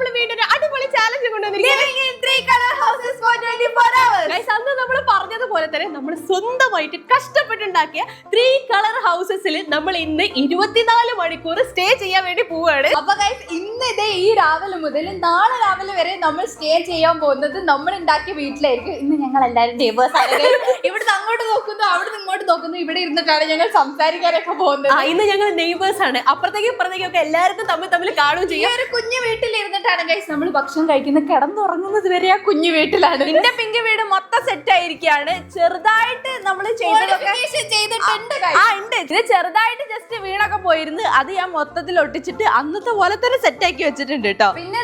നമ്മൾ വീണ്ടും ഒരു അടിപൊളി ചാലഞ്ച് അന്ന് നമ്മൾ പറഞ്ഞതുപോലെ തന്നെ നമ്മൾ സ്വന്തമായിട്ട് കഷ്ടപ്പെട്ടുണ്ടാക്കിയ 3 കളർ ഹൗസസിൽ നമ്മൾ ഇന്ന് 24 മണിക്കൂർ സ്റ്റേ ചെയ്യാൻ വേണ്ടി പോവുകയാണ്. അപ്പൊ ഗൈസ് ഇന്ന് ഇതേ ഈ രാവിലെ മുതൽ നാളെ രാവിലെ വരെ നമ്മൾ സ്റ്റേ ചെയ്യാൻ പോകുന്നത് നമ്മൾ ഉണ്ടാക്കിയ വീട്ടിലായിരിക്കും. ഇന്ന് ഞങ്ങൾ എല്ലാവരും നെയ്ബേഴ്സ് ആണ്. ഇവിടുന്ന് അങ്ങോട്ട് നോക്കുന്നു, അവിടുന്ന് ഇങ്ങോട്ട് നോക്കുന്നു, ഇവിടെ ഇരുന്നിട്ടാണ് ഞങ്ങൾ സംസാരിക്കാനൊക്കെ പോകുന്നത്. ഇന്ന് ഞങ്ങൾ നെയ്ബേഴ്സ് ആണ്. അപ്പുറത്തേക്കും ഇപ്പുറത്തേക്കും ഒക്കെ എല്ലാവർക്കും തമ്മിൽ കാണുകയും ചെയ്യും. ഒരു കുഞ്ഞു വീട്ടിൽ ഇരുന്നിട്ടാണ് ഗൈസ് നമ്മൾ ഭക്ഷണം കഴിക്കുന്നത്. കിടന്നുറങ്ങുന്നത് വരെ ആ കുഞ്ഞു വീട്ടിലാണ്. നിന്റെ പിങ്ക് വീട് മൊത്തം സെറ്റ് ആയിരിക്കുകയാണ്. ചെറുതായിട്ട് നമ്മൾ ചെയ്തിട്ടുണ്ട്. ചെറുതായിട്ട് ജസ്റ്റ് വീണൊക്കെ പോയിരുന്നു. അത് ഞാൻ മൊത്തത്തിൽ ഒട്ടിച്ചിട്ട് അന്നത്തെ പോലെ തന്നെ സെറ്റ് ആക്കി വെച്ചിട്ടുണ്ട് കേട്ടോ. പിന്നെ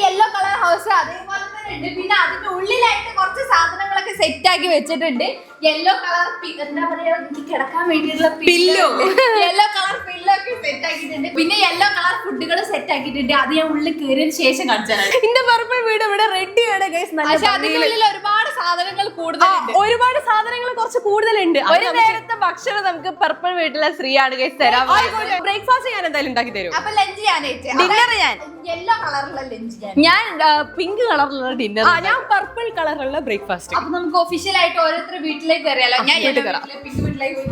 യെല്ലോ കളർ ഹൗസ് അതേപോലെ തന്നെ ഉണ്ട്. പിന്നെ അതിന്റെ ഉള്ളിലായിട്ട് കുറച്ച് സാധനങ്ങളൊക്കെ സെറ്റ് ആക്കി വെച്ചിട്ടുണ്ട്. യെല്ലോ കളർ എന്താ പറയാ, എനിക്ക് കിടക്കാൻ വേണ്ടിയിട്ടുള്ള പില്ലോ, യെല്ലോ കളർ പില്ലോ ഒക്കെ സെറ്റ് ആക്കിയിട്ടുണ്ട്. പിന്നെ യെല്ലോ കളർ ഫുഡുകൾ സെറ്റ് ആക്കിയിട്ടുണ്ട്. അത് ഞാൻ ഉള്ളിൽ കയറിയതിന് ശേഷം കാണിച്ചാൽ എന്റെ പർപ്പിൾ വീട് ഇവിടെ റെഡിയാണ് ഗൈസ്. പക്ഷെ അതിനുള്ളിൽ ഒരുപാട് സാധനങ്ങൾ കൂടുതലുണ്ട്. ഒരുപാട് സാധനങ്ങൾ കുറച്ച് കൂടുതലുണ്ട്. ഒരു നേരത്തെ ഭക്ഷണം നമുക്ക് പർപ്പിൾ വീട്ടിലെ ഫ്രീ ആണ് ഗൈസ് തരാം. ബ്രേക്ക്ഫാസ്റ്റ് ഞാൻ എന്തായാലും ഉണ്ടാക്കി തരും. അപ്പൊ ലഞ്ച് ഡിന്നർ ഞാൻ യെല്ലോ കളറിലുള്ള ലഞ്ച് ഞാൻ പിങ്ക് കളറിലുള്ള ഡിന്നർ, ഞാൻ പർപ്പിൾ കളറുള്ള ബ്രേക്ക്ഫാസ്റ്റ്. അപ്പൊ നമുക്ക് ഒഫീഷ്യൽ ആയിട്ട് ഓരോരുത്തർ വീട്ടിലേക്ക് കയറിയാലോ.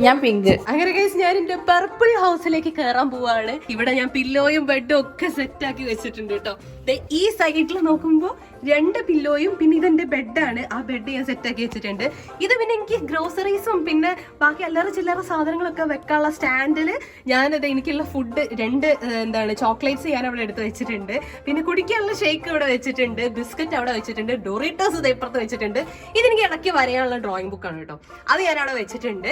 ഞാൻ പിങ്ക്. അങ്ങനെ ഗൈസ് ഞാൻ എന്റെ പർപ്പിൾ ഹൗസിലേക്ക് കയറാൻ പോവാണ്. ഇവിടെ ഞാൻ പില്ലോയും ബെഡും ഒക്കെ സെറ്റ് ആക്കി വെച്ചിട്ടുണ്ട് കേട്ടോ. ഈ സൈഡിൽ നോക്കുമ്പോ 2 പില്ലോയും പിന്നെ ഇതെന്റെ ബെഡാണ്. ആ ബെഡ് ഞാൻ സെറ്റ് ആക്കി വെച്ചിട്ടുണ്ട്. ഇത് പിന്നെ എനിക്ക് ഗ്രോസറീസും പിന്നെ ബാക്കി അല്ലറ ചില്ലറ സാധനങ്ങളൊക്കെ വെക്കാനുള്ള സ്റ്റാൻഡില് ഞാനത് എനിക്കുള്ള ഫുഡ് 2 ചോക്ലേറ്റ്സ് ഞാൻ അവിടെ എടുത്ത് വെച്ചിട്ടുണ്ട്. പിന്നെ കുടിക്കാനുള്ള ഷേക്ക് ഇവിടെ വെച്ചിട്ടുണ്ട്. ബിസ്ക്കറ്റ് അവിടെ വെച്ചിട്ടുണ്ട്. ഡോറിറ്റോസ് ഇത് ഇപ്പുറത്ത് വെച്ചിട്ടുണ്ട്. ഇതെനിക്ക് ഇടയ്ക്ക് വരയാനുള്ള ഡ്രോയിങ് ബുക്കാണ് കേട്ടോ. അത് ഞാൻ അവിടെ വെച്ചിട്ടുണ്ട്.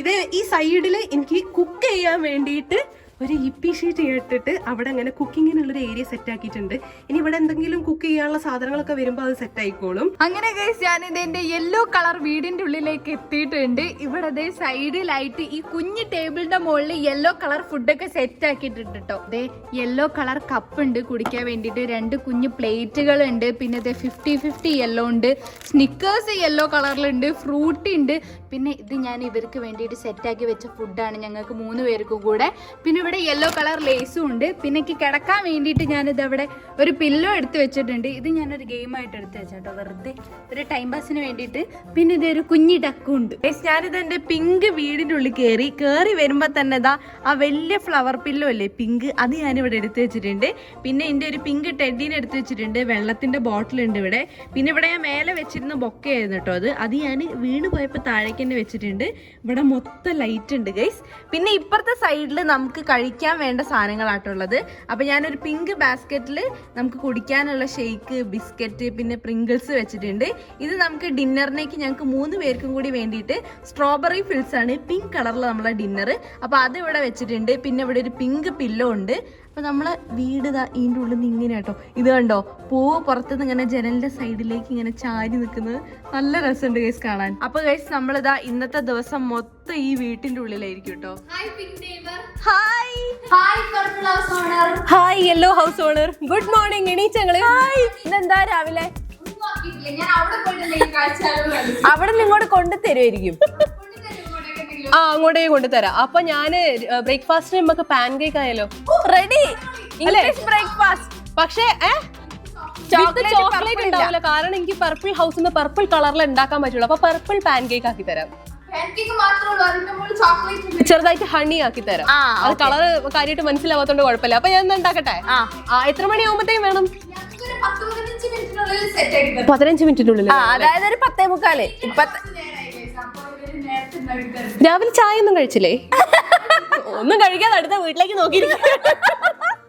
ഇത് ഈ സൈഡില് എനിക്ക് കുക്ക് ചെയ്യാൻ വേണ്ടിയിട്ട് ഒരു ഇപ്പി ഷീറ്റ് ഇട്ടിട്ട് അവിടെ അങ്ങനെ കുക്കിങ്ങിനുള്ളൊരു ഏരിയ സെറ്റ് ആക്കിയിട്ടുണ്ട്. ഇനി ഇവിടെ എന്തെങ്കിലും കുക്ക് ചെയ്യാനുള്ള സാധനങ്ങളൊക്കെ വരുമ്പോൾ അത് സെറ്റ് ആയിക്കോളും. അങ്ങനെ ഗൈസ് ഞാൻ ഇതിന്റെ യെല്ലോ കളർ വീടിന്റെ ഉള്ളിലേക്ക് എത്തിയിട്ടുണ്ട്. ഇവിടെ അതേ സൈഡിലായിട്ട് ഈ കുഞ്ഞു ടേബിളിന്റെ മുകളിൽ യെല്ലോ കളർ ഫുഡൊക്കെ സെറ്റ് ആക്കിയിട്ടുണ്ട് കേട്ടോ. അതേ യെല്ലോ കളർ കപ്പ് ഉണ്ട് കുടിക്കാൻ വേണ്ടിയിട്ട്. 2 കുഞ്ഞു പ്ലേറ്റുകൾ ഉണ്ട്. പിന്നെ ഇതേ 50-50 യെല്ലോ ഉണ്ട്. Snickers yellow കളറിലുണ്ട്. ഫ്രൂട്ടി ഉണ്ട്. പിന്നെ ഇത് ഞാൻ ഇവർക്ക് വേണ്ടിയിട്ട് സെറ്റാക്കി വെച്ച ഫുഡാണ് ഞങ്ങൾക്ക് 3 പേർക്കും കൂടെ. പിന്നെ ഇവിടെ യെല്ലോ കളർ ലേസും ഉണ്ട്. പിന്നെ എനിക്ക് കിടക്കാൻ വേണ്ടിയിട്ട് ഞാനിത് അവിടെ ഒരു പില്ലോ എടുത്ത് വെച്ചിട്ടുണ്ട്. ഇത് ഞാനൊരു ഗെയിമായിട്ട് എടുത്ത് വെച്ചാട്ടോ, വെറുതെ ഒരു ടൈം പാസിന് വേണ്ടിയിട്ട്. പിന്നെ ഇതൊരു കുഞ്ഞി ഡക്കും ഉണ്ട്. ഞാനിത് എന്റെ പിങ്ക് വീടിന്റെ ഉള്ളിൽ കയറി വരുമ്പോ തന്നെ ഇതാ ആ വലിയ ഫ്ലവർ പില്ലോ അല്ലേ പിങ്ക്, അത് ഞാനിവിടെ എടുത്ത് വെച്ചിട്ടുണ്ട്. പിന്നെ എന്റെ ഒരു പിങ്ക് ടെഡീനെ എടുത്ത് വെച്ചിട്ടുണ്ട്. വെള്ളത്തിന്റെ ബോട്ടിൽ ഉണ്ട് ഇവിടെ. പിന്നെ ഇവിടെ ഞാൻ മേലെ വെച്ചിരുന്ന ബൊക്കെ ആയിരുന്നു കേട്ടോ. അത് ഞാൻ വീണ് പോയപ്പോ താഴേക്ക് തന്നെ വെച്ചിട്ടുണ്ട്. ഇവിടെ മൊത്തം ലൈറ്റ് ഉണ്ട് ഗൈസ്. പിന്നെ ഇപ്പുറത്തെ സൈഡിൽ നമുക്ക് കഴിക്കാൻ വേണ്ട സാധനങ്ങളായിട്ടുള്ളത്. അപ്പൊ ഞാനൊരു പിങ്ക് ബാസ്ക്കറ്റിൽ നമുക്ക് കുടിക്കാനുള്ള ഷേക്ക്, ബിസ്ക്കറ്റ്, പിന്നെ പ്രിങ്കിൾസ് വെച്ചിട്ടുണ്ട്. ഇത് നമുക്ക് ഡിന്നറിനേക്ക് ഞങ്ങൾക്ക് 3 പേർക്കും കൂടി വേണ്ടിയിട്ട് സ്ട്രോബെറി ഫിൽസ് ആണ് പിങ്ക് കളറിൽ നമ്മളെ ഡിന്നർ. അപ്പൊ അത് ഇവിടെ വെച്ചിട്ടുണ്ട്. പിന്നെ ഇവിടെ ഒരു പിങ്ക് പില്ലോ ഉണ്ട്. അപ്പൊ നമ്മളെ വീട് ഇതിൻ്റെ ഉള്ളിൽ നിന്ന് ഇങ്ങനെ കേട്ടോ. ഇത് കണ്ടോ, പൂവ് പുറത്തുനിന്ന് ഇങ്ങനെ ജനലിന്റെ സൈഡിലേക്ക് ഇങ്ങനെ ചാരി നിൽക്കുന്നത് നല്ല രസമുണ്ട് ഗൈസ് കാണാൻ. അപ്പൊ ഗൈസ് നമ്മളിതാ ഇന്നത്തെ ദിവസം മൊത്തം ഈ വീട്ടിന്റെ ഉള്ളിലായിരിക്കും കേട്ടോ. Hi yellow house owner, good morning. എണീച്ചങ്ങള് ഇതെന്താ രാവിലെ അവിടെ നിന്ന് ഇങ്ങോട്ട് കൊണ്ടു തരുമായിരിക്കും. അങ്ങോട്ടേക്ക് കൊണ്ടുതരാം. അപ്പൊ ഞാന് ബ്രേക്ക്ഫാസ്റ്റിന് നമുക്ക് പാൻ കേക്ക് ആയാലോ? Ready English breakfast. പക്ഷേ ചോക്ലേറ്റ് ഉണ്ടാവില്ല, കാരണം എനിക്ക് പർപ്പിൾ ഹൗസിന്ന് പർപ്പിൾ കളറിൽ ഉണ്ടാക്കാൻ പറ്റുള്ളൂ. അപ്പൊ പർപ്പിൾ പാൻ കേക്ക് ആക്കി തരാം. ചെറുതായിട്ട് ഹണി ആക്കി തരാം. അത് കളർ കാര്യമായിട്ട് മനസ്സിലാവാത്തോണ്ട് കുഴപ്പമില്ല. അപ്പൊ ഞാൻ ഉണ്ടാക്കട്ടെ. എത്ര മണിയാവുമ്പത്തേക്കും വേണം? 15 മിനിറ്റിനുള്ളിൽ. അതായത് ഒരു 10:45. രാവിലെ ചായ ഒന്നും കഴിച്ചില്ലേ? ഒന്നും കഴിക്കാതെ അടുത്ത വീട്ടിലേക്ക് നോക്കിയിരിക്കും.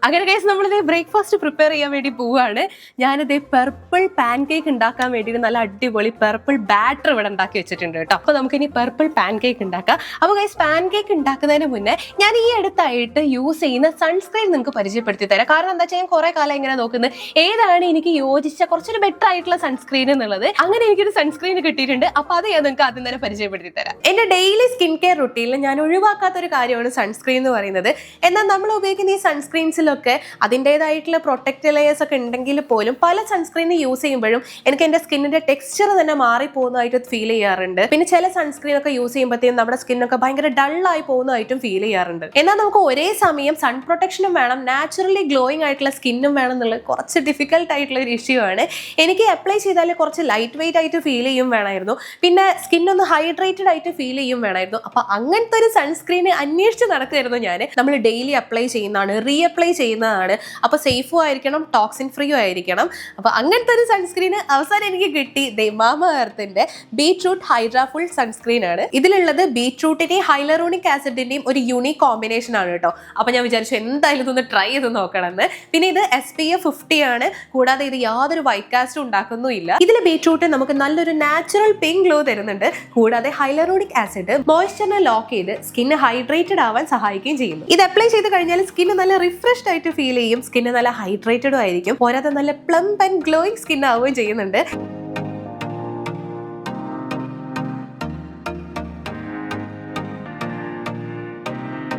അങ്ങനെ കേസ് നമ്മളിത് ബ്രേക്ക്ഫാസ്റ്റ് പ്രിപ്പയർ ചെയ്യാൻ വേണ്ടി പോവുകയാണ്. ഞാനിത് പർപ്പിൾ പാൻ കേക്ക് ഉണ്ടാക്കാൻ വേണ്ടിയിട്ട് നല്ല അടിപൊളി പർപ്പിൾ ബാറ്റർ ഇവിടെ ഉണ്ടാക്കി വെച്ചിട്ടുണ്ട് കേട്ടോ. അപ്പൊ നമുക്കിനി പർപ്പിൾ പാൻ കേക്ക് ഉണ്ടാക്കാം. അപ്പൊ ഗൈസ് പാൻ കേക്ക് ഉണ്ടാക്കുന്നതിന് മുന്നേ ഞാൻ ഈ അടുത്തായിട്ട് യൂസ് ചെയ്യുന്ന സൺസ്ക്രീൻ നിങ്ങൾക്ക് പരിചയപ്പെടുത്തി തരാം. കാരണം എന്താ വെച്ചാൽ ഞാൻ കുറെ കാലം ഇങ്ങനെ നോക്കുന്നത് ഏതാണ് എനിക്ക് യോജിച്ച കുറച്ചൊരു ബെറ്റർ ആയിട്ടുള്ള സൺസ്ക്രീൻ എന്നുള്ളത്. അങ്ങനെ എനിക്കൊരു സൺസ്ക്രീൻ കിട്ടിയിട്ടുണ്ട്. അപ്പൊ അത് ഞാൻ നിങ്ങൾക്ക് ആദ്യം തന്നെ പരിചയപ്പെടുത്തി തരാം. എന്റെ ഡെയിലി സ്കിൻ കെയർ റുട്ടീനിൽ ഞാൻ ഒഴിവാക്കാത്ത ഒരു കാര്യമാണ് സൺസ്ക്രീൻ എന്ന് പറയുന്നത്. എന്നാൽ നമ്മൾ ഉപയോഗിക്കുന്ന ഈ സൺസ്ക്രീൻസിൽ സൺസ്ക്രീൻസിലൊക്കെ അതിൻ്റെതായിട്ടുള്ള പ്രൊട്ടക്റ്റ് ലെയേഴ്സ് ഒക്കെ ഉണ്ടെങ്കിൽ പോലും പല സൺസ്ക്രീൻ യൂസ് ചെയ്യുമ്പോഴും എനിക്ക് എൻ്റെ സ്കിന്നിന്റെ ടെക്സ്ചർ തന്നെ മാറിപ്പോകുന്നതായിട്ട് ഫീൽ ചെയ്യാറുണ്ട്. പിന്നെ ചില സൺസ്ക്രീൻ ഒക്കെ യൂസ് ചെയ്യുമ്പോഴത്തേക്കും നമ്മുടെ സ്കിന്നൊക്കെ ഭയങ്കര ഡള്ളായി പോകുന്നതായിട്ടും ഫീൽ ചെയ്യാറുണ്ട്. എന്നാൽ നമുക്ക് ഒരേ സമയം സൺ പ്രൊട്ടക്ഷനും വേണം, നാച്ചുറലി ഗ്ലോയിങ് ആയിട്ടുള്ള സ്കിന്നും വേണം എന്നുള്ളത് കുറച്ച് ഡിഫിക്കൽട്ട് ആയിട്ടുള്ള ഒരു ഇഷ്യൂ ആണ്. എനിക്ക് അപ്ലൈ ചെയ്താൽ കുറച്ച് ലൈറ്റ് വെയിറ്റ് ആയിട്ട് ഫീൽ ചെയ്യും വേണമായിരുന്നു, പിന്നെ സ്കിന്നൊന്ന് ഹൈഡ്രേറ്റഡ് ആയിട്ട് ഫീൽ ചെയ്യും വേണമായിരുന്നു. അപ്പൊ അങ്ങനത്തെ ഒരു സൺസ്ക്രീൻ അന്വേഷിച്ച് നടക്കുമായിരുന്നു ഞാൻ. നമ്മൾ ഡെയിലി അപ്ലൈ ചെയ്യുന്നതാണ്, റീ അപ്ലൈ ചെയ്യുന്നതാണ്, അപ്പൊ സേഫും ആയിരിക്കണം, ടോക്സിൻ ഫ്രീയും ആയിരിക്കണം. അപ്പൊ അങ്ങനത്തെ ഒരു സൺസ്ക്രീൻ അവസാനം എനിക്ക് കിട്ടി. മാമ എർത്തിന്റെ ബീറ്റ്റൂട്ട് ഹൈഡ്രാ ഫുൾ സൺസ്ക്രീൻ ആണ്. ഇതിലുള്ളത് ബീറ്റ്റൂട്ടിന്റെയും ഹൈലറോണിക് ആസിഡിന്റെയും ഒരു യൂണീക് കോമ്പിനേഷൻ ആണ് കേട്ടോ. അപ്പൊ ഞാൻ വിചാരിച്ചു എന്തായാലും ഇതൊന്ന് ട്രൈ ചെയ്ത് നോക്കണമെന്ന്. പിന്നെ ഇത് SPF 50 ആണ്, കൂടാതെ ഇത് യാതൊരു വൈറ്റ് കാസ്റ്റും ഉണ്ടാക്കുന്നുമില്ല. ഇതിൽ ബീറ്റ്റൂട്ട് നമുക്ക് നല്ലൊരു നാച്ചുറൽ പിങ്ക് ഗ്ലോ തരുന്നുണ്ട്, കൂടാതെ ഹൈലറോണിക് ആസിഡ് മോയ്സ്ചറിനെ ലോക്ക് ചെയ്ത് സ്കിന്ന് ഹൈഡ്രേറ്റഡ് ആവാൻ സഹായിക്കുകയും ചെയ്യുന്നു. ഇത് അപ്ലൈ ചെയ്ത് കഴിഞ്ഞാൽ സ്കിന്ന് നല്ല റിഫ്രഷ്ഡ് ആയിട്ട് ഫീൽ ചെയ്യും, സ്കിന്ന് നല്ല ഹൈഡ്രേറ്റഡും ആയിരിക്കും, പോരാതെ നല്ല പ്ലംപ് ആൻഡ് ഗ്ലോയിങ് സ്കിൻ ആവുകയും ചെയ്യുന്നുണ്ട്.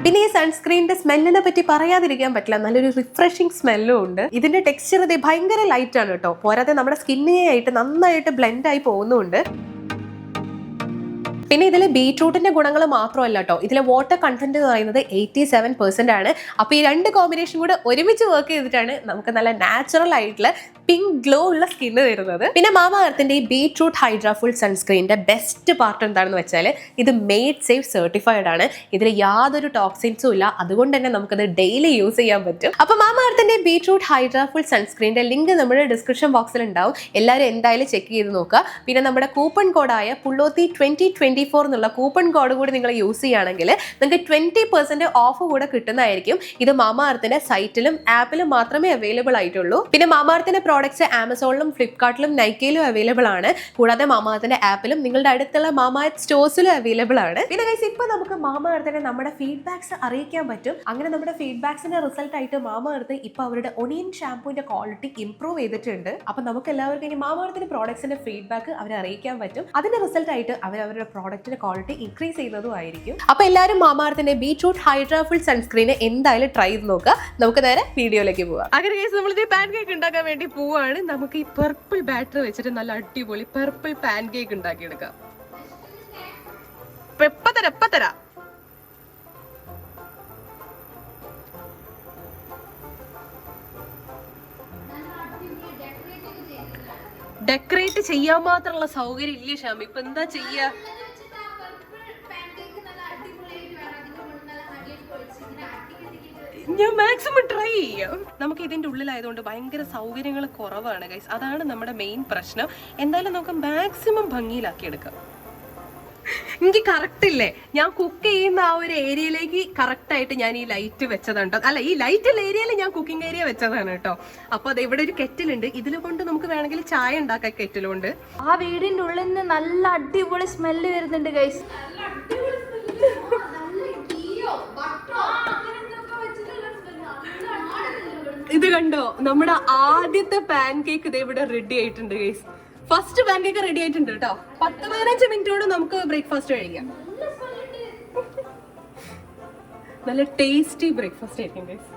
പിന്നെ ഈ സൺസ്ക്രീനിന്റെ സ്മെല്ലിനെ പറ്റി പറയാതിരിക്കാൻ പറ്റില്ല, നല്ലൊരു റിഫ്രഷിംഗ് സ്മെല്ലും ഉണ്ട്. ഇതിന്റെ ടെക്സ്ചർ ഇത് ഭയങ്കര ലൈറ്റ് ആണ് കേട്ടോ, പോരാതെ നമ്മുടെ സ്കിന്നിനായിട്ട് നന്നായിട്ട് ബ്ലെൻഡ് ആയി പോകുന്നുണ്ട്. പിന്നെ ഇതിൽ ബീറ്റ്റൂട്ടിന്റെ ഗുണങ്ങൾ മാത്രമല്ല കേട്ടോ, ഇതിലെ വാട്ടർ കണ്ടന്റ് എന്ന് പറയുന്നത് 87% ആണ്. അപ്പൊ ഈ രണ്ട് കോമ്പിനേഷൻ കൂടെ ഒരുമിച്ച് വർക്ക് ചെയ്തിട്ടാണ് നമുക്ക് നല്ല നാച്ചുറൽ ആയിട്ടുള്ള പിങ്ക് ഗ്ലോ ഉള്ള സ്കിന്ന് തരുന്നത്. പിന്നെ മാമ എർത്തിന്റെ ഈ ബീറ്റ്റൂട്ട് ഹൈഡ്രാ ഫുൾ സൺസ്ക്രീനിന്റെ ബെസ്റ്റ് പാർട്ട് എന്താണെന്ന് വെച്ചാൽ ഇത് മെയ്ഡ് സേഫ് സർട്ടിഫൈഡ് ആണ്. ഇതിൽ യാതൊരു ടോക്സിൻസും ഇല്ല, അതുകൊണ്ട് തന്നെ നമുക്കത് ഡെയിലി യൂസ് ചെയ്യാൻ പറ്റും. അപ്പൊ മാമ എർത്തിന്റെ ബീറ്റ്റൂട്ട് ഹൈഡ്രാ ഫുൾ സൺസ്ക്രീനിന്റെ ലിങ്ക് നമ്മുടെ ഡിസ്ക്രിപ്ഷൻ ബോക്സിൽ ഉണ്ടാവും, എല്ലാവരും എന്തായാലും ചെക്ക് ചെയ്ത് നോക്കുക. പിന്നെ നമ്മുടെ കൂപ്പൺ കോഡായ പുള്ളോത്തി 2024 എന്നുള്ള കൂപ്പൺ കോഡ് കൂടി നിങ്ങൾ യൂസ് ചെയ്യുകയാണെങ്കിൽ നിങ്ങൾക്ക് 20% ഓഫ് കൂടെ കിട്ടുന്നതായിരിക്കും. ഇത് മാമ എർത്തിന്റെ സൈറ്റിലും ആപ്പിലും മാത്രമേ അവൈലബിൾ ആയിട്ടുള്ളൂ. പിന്നെ മാമ എർത്തിന്റെ പ്രോഡക്ട്സ് ആമസോണിലും ഫ്ലിപ്കാർട്ടിലും നൈക്കയിലും അവൈലബിൾ ആണ്, കൂടാതെ മാമ എർത്തിന്റെ ആപ്പിലും നിങ്ങളുടെ അടുത്തുള്ള മാമ എർത്ത് സ്റ്റോഴ്സിലും അവൈലബിൾ ആണ്. പിന്നെ ഗൈസ് ഇപ്പൊ നമുക്ക് മാമ എർത്തിന്റെ നമ്മുടെ ഫീഡ്ബാക്സ് അറിയിക്കാൻ പറ്റും. അങ്ങനെ നമ്മുടെ ഫീഡ്ബാക്സിന്റെ റിസൾട്ട് ആയിട്ട് മാമ എർത്ത് ഇപ്പൊ അവരുടെ ഒണിയൻ ഷാംപൂവിന്റെ ക്വാളിറ്റി ഇംപ്രൂവ് ചെയ്തിട്ടുണ്ട്. അപ്പൊ നമുക്ക് എല്ലാവർക്കും ഇനി മാമ എർത്തിന്റെ പ്രോഡക്ട്സിന്റെ ഫീഡ്ബാക്ക് അവരെ അറിയിക്കാൻ പറ്റും. അതിന്റെ റിസൾട്ട് ആയിട്ട് അവരുടെ പ്രോഡക്റ്റിന്റെ ക്വാളിറ്റി ഇൻക്രീസ് ചെയ്യുന്നതും ആയിരിക്കും. അപ്പൊ എല്ലാവരും മാമ എർത്തിന്റെ ബീറ്റ്റൂട്ട് ഹൈഡ്രാ ഫുൾ സൺസ്ക്രീൻ എന്തായാലും ട്രൈ ചെയ്ത് നോക്കുക. നമുക്ക് നേരെ വീഡിയോയിലേക്ക് പോവാം. അങ്ങനെ ഗൈസ് നമ്മൾ പാൻ കേക്ക് ഉണ്ടാക്കാൻ വേണ്ടി പോവാണ്. നമുക്ക് ഈ പർപ്പിൾ ബാറ്റർ വെച്ചിട്ട് നല്ല അടിപൊളി പർപ്പിൾ പാൻ കേക്ക് ഉണ്ടാക്കിയെടുക്കാം. എപ്പത്തരാ ഡെക്കറേറ്റ് ചെയ്യാൻ മാത്രമുള്ള സൗകര്യം ഇല്ല ഷാമി, ഇപ്പൊ എന്താ ചെയ്യാ? ഞാൻ മാക്സിമം ട്രൈ ചെയ്യാം. നമുക്ക് ഇതിന്റെ ഉള്ളിലായതുകൊണ്ട് ഭയങ്കര സൗകര്യങ്ങൾ കുറവാണ് ഗൈസ്, അതാണ് നമ്മുടെ മെയിൻ പ്രശ്നം. എന്തായാലും നമുക്ക് മാക്സിമം ഭംഗിയിലാക്കി എടുക്കാം. എനിക്ക് കറക്റ്റ് ഇല്ലേ, ഞാൻ കുക്ക് ചെയ്യുന്ന ആ ഒരു ഏരിയയിലേക്ക് കറക്റ്റ് ആയിട്ട് ഞാൻ ഈ ലൈറ്റ് വെച്ചതാണ് കേട്ടോ. അല്ല, ഈ ലൈറ്റുള്ള ഏരിയയിൽ ഞാൻ കുക്കിംഗ് ഏരിയ വെച്ചതാണ് കേട്ടോ. അപ്പൊ അത് ഇവിടെ ഒരു കെറ്റിലുണ്ട്, ഇതിൽ കൊണ്ട് നമുക്ക് വേണമെങ്കിൽ ചായ ഉണ്ടാക്കാം കെറ്റിലുണ്ട്. ആ വീടിന്റെ ഉള്ളിൽ നിന്ന് നല്ല അടിപൊളി സ്മെല്ല് വരുന്നുണ്ട് ഗൈസ്. ഇത് കണ്ടോ, നമ്മുടെ ആദ്യത്തെ പാൻ കേക്ക് ഇത് ഇവിടെ റെഡി ആയിട്ടുണ്ട് guys. First pan cake ready ആയിട്ടുണ്ട് കേട്ടോ. 10-15 മിനിറ്റോട് നമുക്ക് ബ്രേക്ക്ഫാസ്റ്റ് കഴിക്കാം. നല്ല ടേസ്റ്റി ബ്രേക്ക്ഫാസ്റ്റ് ആയിരിക്കും ഗൈസ്.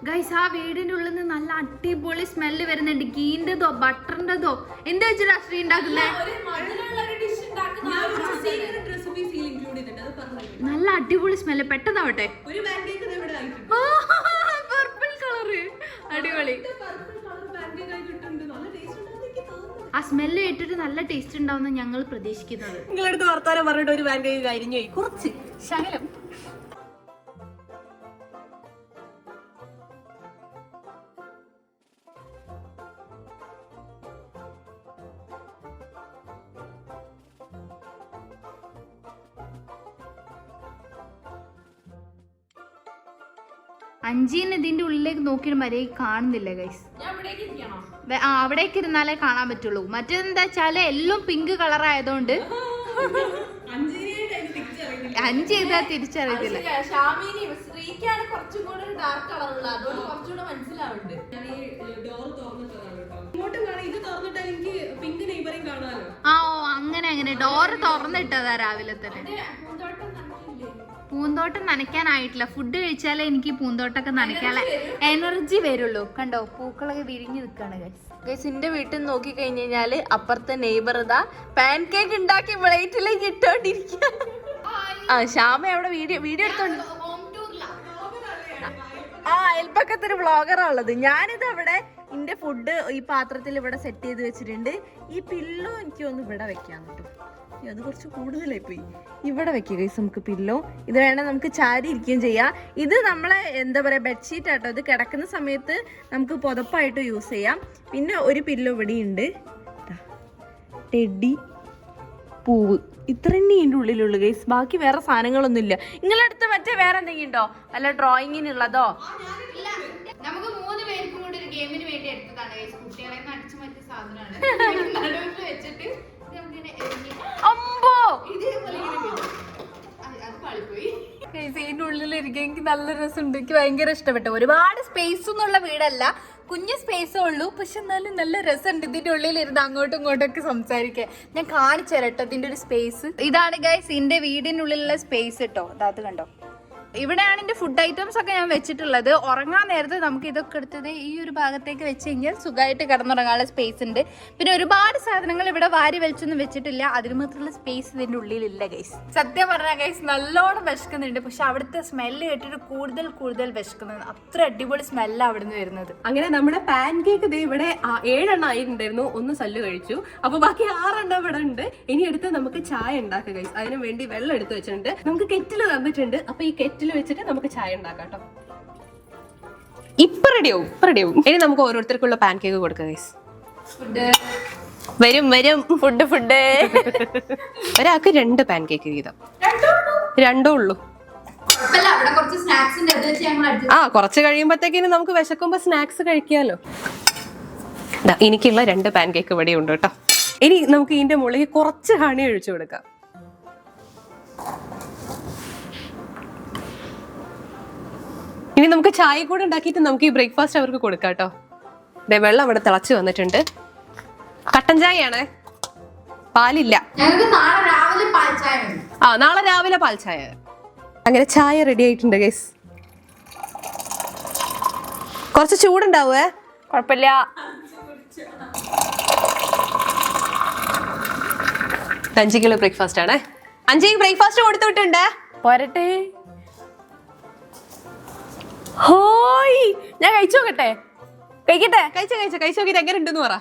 ഗൈസ് ആ വീടിന്റെ ഉള്ളിൽ നിന്ന് നല്ല അടിപൊളി സ്മെല്ല് വരുന്നുണ്ട്. ഗീന്റെതോ ബട്ടറിന്റെതോ എന്താ വെച്ചാ ശ്രീ ഉണ്ടാക്കുന്നത്? നല്ല അടിപൊളി സ്മെല്ല്. പെട്ടെന്നാവട്ടെ. പർപ്പിൾ കളറ് അടിപൊളി. ആ സ്മെല്ല് കേട്ടിട്ട് നല്ല ടേസ്റ്റ് ഉണ്ടാവുന്ന ഞങ്ങൾ പ്രതീക്ഷിക്കുന്നത്. നിങ്ങളടുത്ത് വർത്താനം പറഞ്ഞിട്ട് ഒരു പാൻ കേക്ക് കരിഞ്ഞു പോയി, കുറച്ച് ശകലം. അഞ്ചീന് ഇതിന്റെ ഉള്ളിലേക്ക് നോക്കിയിട്ട് മര്യാദ കാണുന്നില്ല ഗൈസ്. അവിടേക്ക് ഇരുന്നാലേ കാണാൻ പറ്റുള്ളൂ. മറ്റേതെന്താ വെച്ചാല് എല്ലാം പിങ്ക് കളർ ആയതുകൊണ്ട് അഞ്ച് ചെയ്താൽ തിരിച്ചറിയത്തില്ല. ആ ഓ അങ്ങനെ ഡോറ് തുറന്നിട്ടതാ രാവിലെ തന്നെ. പൂന്തോട്ടം നനയ്ക്കാനായിട്ടില്ല. ഫുഡ് കഴിച്ചാലേ എനിക്ക് പൂന്തോട്ടമൊക്കെ നനയ്ക്കാനുള്ള എനർജി വരുള്ളൂ. കണ്ടോ പൂക്കളൊക്കെ വിരിഞ്ഞു നിൽക്കാണ് ഗൈസ്. എന്റെ വീട്ടിൽ നോക്കി കഴിഞ്ഞു കഴിഞ്ഞാല് അപ്പുറത്തെ നെയ്ബർ ഇതാ പാൻ കേക്ക് ഉണ്ടാക്കി പ്ലേറ്റിലേക്ക് ഇട്ടോണ്ടിരിക്കുക. ശ്യാമ അവിടെ വീഡിയോ എടുത്തോണ്ട് അയൽപ്പക്കത്തൊരു വ്ളോഗറാണുള്ളത്. ഞാനിത് അവിടെ എന്റെ ഫുഡ് ഈ പാത്രത്തിൽ ഇവിടെ സെറ്റ് ചെയ്ത് വെച്ചിട്ടുണ്ട്. ഈ പില്ലോ എനിക്ക് ഒന്ന് ഇവിടെ വെക്കാൻ പറ്റും. അത് കുറച്ച് കൂടുതലായി പോയി. ഇവിടെ വെക്കുക ഗൈസ് നമുക്ക് പില്ലോ. ഇത് വേണേൽ നമുക്ക് ചാരി ഇരിക്കുകയും ചെയ്യാം. ഇത് നമ്മളെ എന്താ പറയാ ബെഡ്ഷീറ്റ് ആട്ടോ. ഇത് കിടക്കുന്ന സമയത്ത് നമുക്ക് പുതപ്പായിട്ട് യൂസ് ചെയ്യാം. പിന്നെ ഒരു പില്ലോ ഇവിടെ ഉണ്ട്. ടെഡി പൂവ് ഇത്ര തന്നെ ഇതിൻ്റെ ഉള്ളിലുള്ളു ഗൈസ്. ബാക്കി വേറെ സാധനങ്ങളൊന്നും ഇല്ല. നിങ്ങളടുത്ത് മറ്റേ വേറെ എന്തെങ്കിലും ഉണ്ടോ? അല്ല ഡ്രോയിങ്ങിനുള്ളതോ? നമുക്ക് 3 പേർക്കും കൂടി ഒരു ഗെയിമിന് വേണ്ടി എടുത്തതാണ് ഗൈസ്. കുട്ടികളെ അടിച്ചു മാറ്റിയ സാധനമാണ്. നടുവിൽ വെച്ചിട്ട് അമ്പോ ഇതിന്റെ ഉള്ളിലിരിക്കും. എനിക്ക് നല്ല രസമുണ്ട്. എനിക്ക് ഭയങ്കര ഇഷ്ടപ്പെട്ടു. ഒരുപാട് സ്പേസ് ഒന്നുള്ള വീടല്ല, കുഞ്ഞു സ്പേസേ ഉള്ളൂ. പക്ഷെ എന്നാലും നല്ല രസമുണ്ട് ഇതിന്റെ ഉള്ളിലിരുന്ന് അങ്ങോട്ടും ഇങ്ങോട്ടും ഒക്കെ സംസാരിക്കാൻ. ഞാൻ കാണിച്ചു തരാം കേട്ടോ ഇതിന്റെ ഒരു സ്പേസ്. ഇതാണ് ഗൈസ് എന്റെ വീടിനുള്ളിലുള്ള സ്പേസ് കേട്ടോ. അത് കണ്ടോ, ഇവിടെയാണ് എന്റെ ഫുഡ് ഐറ്റംസ് ഒക്കെ ഞാൻ വെച്ചിട്ടുള്ളത്. ഉറങ്ങാൻ നേരത്ത് നമുക്ക് ഇതൊക്കെ എടുത്തത് ഈ ഒരു ഭാഗത്തേക്ക് വെച്ച് കഴിഞ്ഞാൽ സുഖമായിട്ട് കിടന്നുറങ്ങാനുള്ള സ്പേസ് ഉണ്ട്. പിന്നെ ഒരുപാട് സാധനങ്ങൾ ഇവിടെ വാരി വലിച്ചൊന്നും വെച്ചിട്ടില്ല. അതിന് മാത്രമുള്ള സ്പേസ് ഇതിന്റെ ഉള്ളിലില്ല ഗൈസ്. സത്യം പറഞ്ഞാൽ ഗൈസ് നല്ലോണം വിശക്കുന്നുണ്ട്. പക്ഷെ അവിടുത്തെ സ്മെല്ല് കേട്ടിട്ട് കൂടുതൽ വിശക്കുന്നത്. അത്ര അടിപൊളി സ്മെല്ലാണ് അവിടുന്ന് വരുന്നത്. അങ്ങനെ നമ്മുടെ പാൻ കേക്ക് ദേ ഇവിടെ 7 എണ്ണം ആയിട്ടുണ്ടായിരുന്നു. 1 സല്ല് കഴിച്ചു. അപ്പൊ ബാക്കി 6 എണ്ണം ഇവിടെ ഉണ്ട്. ഇനി എടുത്ത് നമുക്ക് ചായ ഉണ്ടാക്കാം ഗൈസ്. അതിന് വേണ്ടി വെള്ളം എടുത്ത് വെച്ചിട്ടുണ്ട്. നമുക്ക് കെറ്റിൽ തന്നിട്ടുണ്ട്. അപ്പൊ ഈ കെറ്റിൽ വെച്ചിട്ട് നമുക്ക് ചായ ഉണ്ടാക്കാം കേട്ടോ. ഇപ്പൊ റെഡിയാവും. ഇനി നമുക്ക് ഓരോരുത്തർക്കുള്ള പാൻ കേക്ക് കൊടുക്കാം ഗൈസ്. വരും ഫുഡ് ഒരാൾക്ക് 2 പാൻ കേക്ക് വീതം. 2 ഉള്ളൂ. കുറച്ച് കഴിയുമ്പോഴത്തേക്കിന് നമുക്ക് വിശക്കുമ്പോ സ്നാക്സ് കഴിക്കാലോ. എനിക്കുള്ള 2 പാൻ കേക്ക് ഇവിടെ ഉണ്ട് കേട്ടോ. ഇനി നമുക്ക് ഇതിന്റെ മുകളിൽ കുറച്ച് ഹണി ഒഴിച്ചു കൊടുക്കാം. ഇനി നമുക്ക് ചായ കൂടെ ഉണ്ടാക്കിയിട്ട് നമുക്ക് ഈ ബ്രേക്ക്ഫാസ്റ്റ് അവർക്ക് കൊടുക്കാം കേട്ടോ. വെള്ളം അവിടെ തിളച്ച് വന്നിട്ടുണ്ട്. കട്ടൻ ചായയാണ്, പാലില്ല. നാളെ രാവിലെ പാൽ ചായ. അങ്ങനെ ചായ റെഡി ആയിട്ടുണ്ട് ഗൈസ്. കുറച്ച് ചൂടുണ്ടാവേ, കുഴപ്പമില്ല. 5 കിലോ ബ്രേക്ക്ഫാസ്റ്റ് ആണ്. 5 ബ്രേക്ക്ഫാസ്റ്റ് കൊടുത്തു വിട്ടുണ്ട്. പോരട്ടെ. ഹോയ്, ഞാൻ കഴിച്ചു നോക്കട്ടെ. കഴിച്ചു നോക്കിട്ട് എങ്ങനെ ഉണ്ടെന്ന് പറ.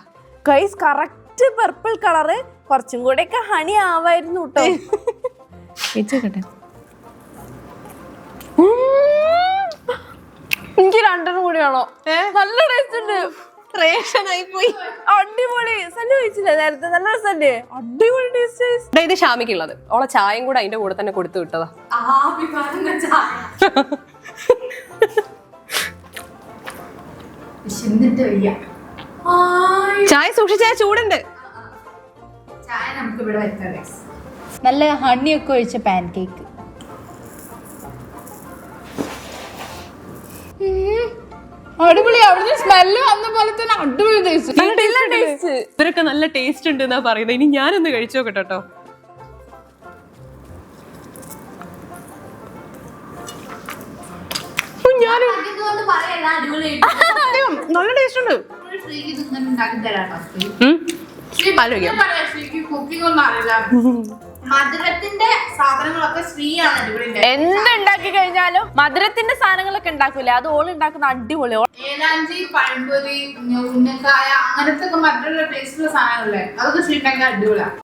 Guys correct purple colour. കുറച്ചും കൂടെ ഒക്കെ ഹണി ആവായിരുന്നു കേട്ടോ. കഴിച്ചോക്കട്ടെ. എനിക്ക് 2 കൂടി വേണോ? നല്ല ടേസ്റ്റ് ഉണ്ട്. റേഷനായി പോയി. അടിപൊളി. സല്ല് കഴിച്ചില്ല നേരത്തെ, നല്ല രസല്ലേ? അടിപൊളി ടേസ്റ്റ്. ഇത് ഷാമിക്കുള്ളത്. ഓളെ ചായയും കൂടെ അതിന്റെ കൂടെ തന്നെ കൊടുത്തു വിട്ടതാ. ചായ സൂക്ഷിച്ചായ ചൂടുണ്ട്. നല്ല ഹണിയൊക്കെ ഒഴിച്ച പാൻ കേക്ക്. അടിപൊളി. അവിടുന്ന് സ്മെല്ല് വന്ന പോലെ തന്നെ അടിപൊളി ടേസ്റ്റ്. ഇവരൊക്കെ നല്ല ടേസ്റ്റ് ഉണ്ട് എന്നാ പറയുന്നത്. ഇനി ഞാനൊന്ന് കഴിച്ചു നോക്കട്ടെ കേട്ടോ. നല്ല ടേസ്റ്റ് ഉണ്ട്. മധുരത്തിന്റെ സാധനങ്ങളൊക്കെ എന്തുണ്ടാക്കി കഴിഞ്ഞാലും മധുരത്തിന്റെ സാധനങ്ങളൊക്കെ ഉണ്ടാക്കൂലേ, അത് ഓൾ ഉണ്ടാക്കുന്ന അടിപൊളി. ഏലാഞ്ചി, പഴംപൊരി, ഉന്നക്കായ അങ്ങനത്തെ ഒക്കെ മധുരമുള്ള ടേസ്റ്റുള്ള സാധനങ്ങളല്ലേ, അതൊക്കെ ശ്രീ ഉണ്ടാക്കാൻ അടിപൊളിയാണ്.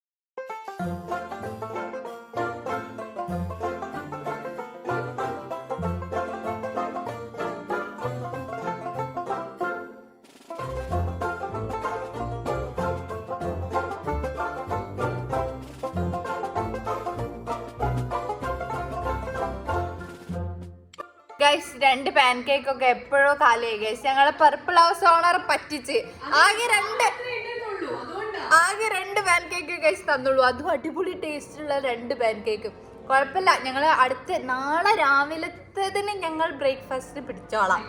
ഗൈസ് 2 പാൻ കേക്ക് ഒക്കെ എപ്പോഴോ കാലിയായി ഗൈസ്. ഞങ്ങളെ പർപ്പിൾ ഹൗസ് ഓണർ പറ്റിച്ച് ആകെ 2 പാൻ കേക്ക് ഗൈസ് തന്നുള്ളൂ. അതും അടിപൊളി ടേസ്റ്റുള്ള 2 പാൻ കേക്ക്. കുഴപ്പമില്ല, ഞങ്ങള് അടുത്ത നാളെ രാവിലത്തേതിന് ഞങ്ങൾ ബ്രേക്ക്ഫാസ്റ്റ് പിടിച്ചോളാം.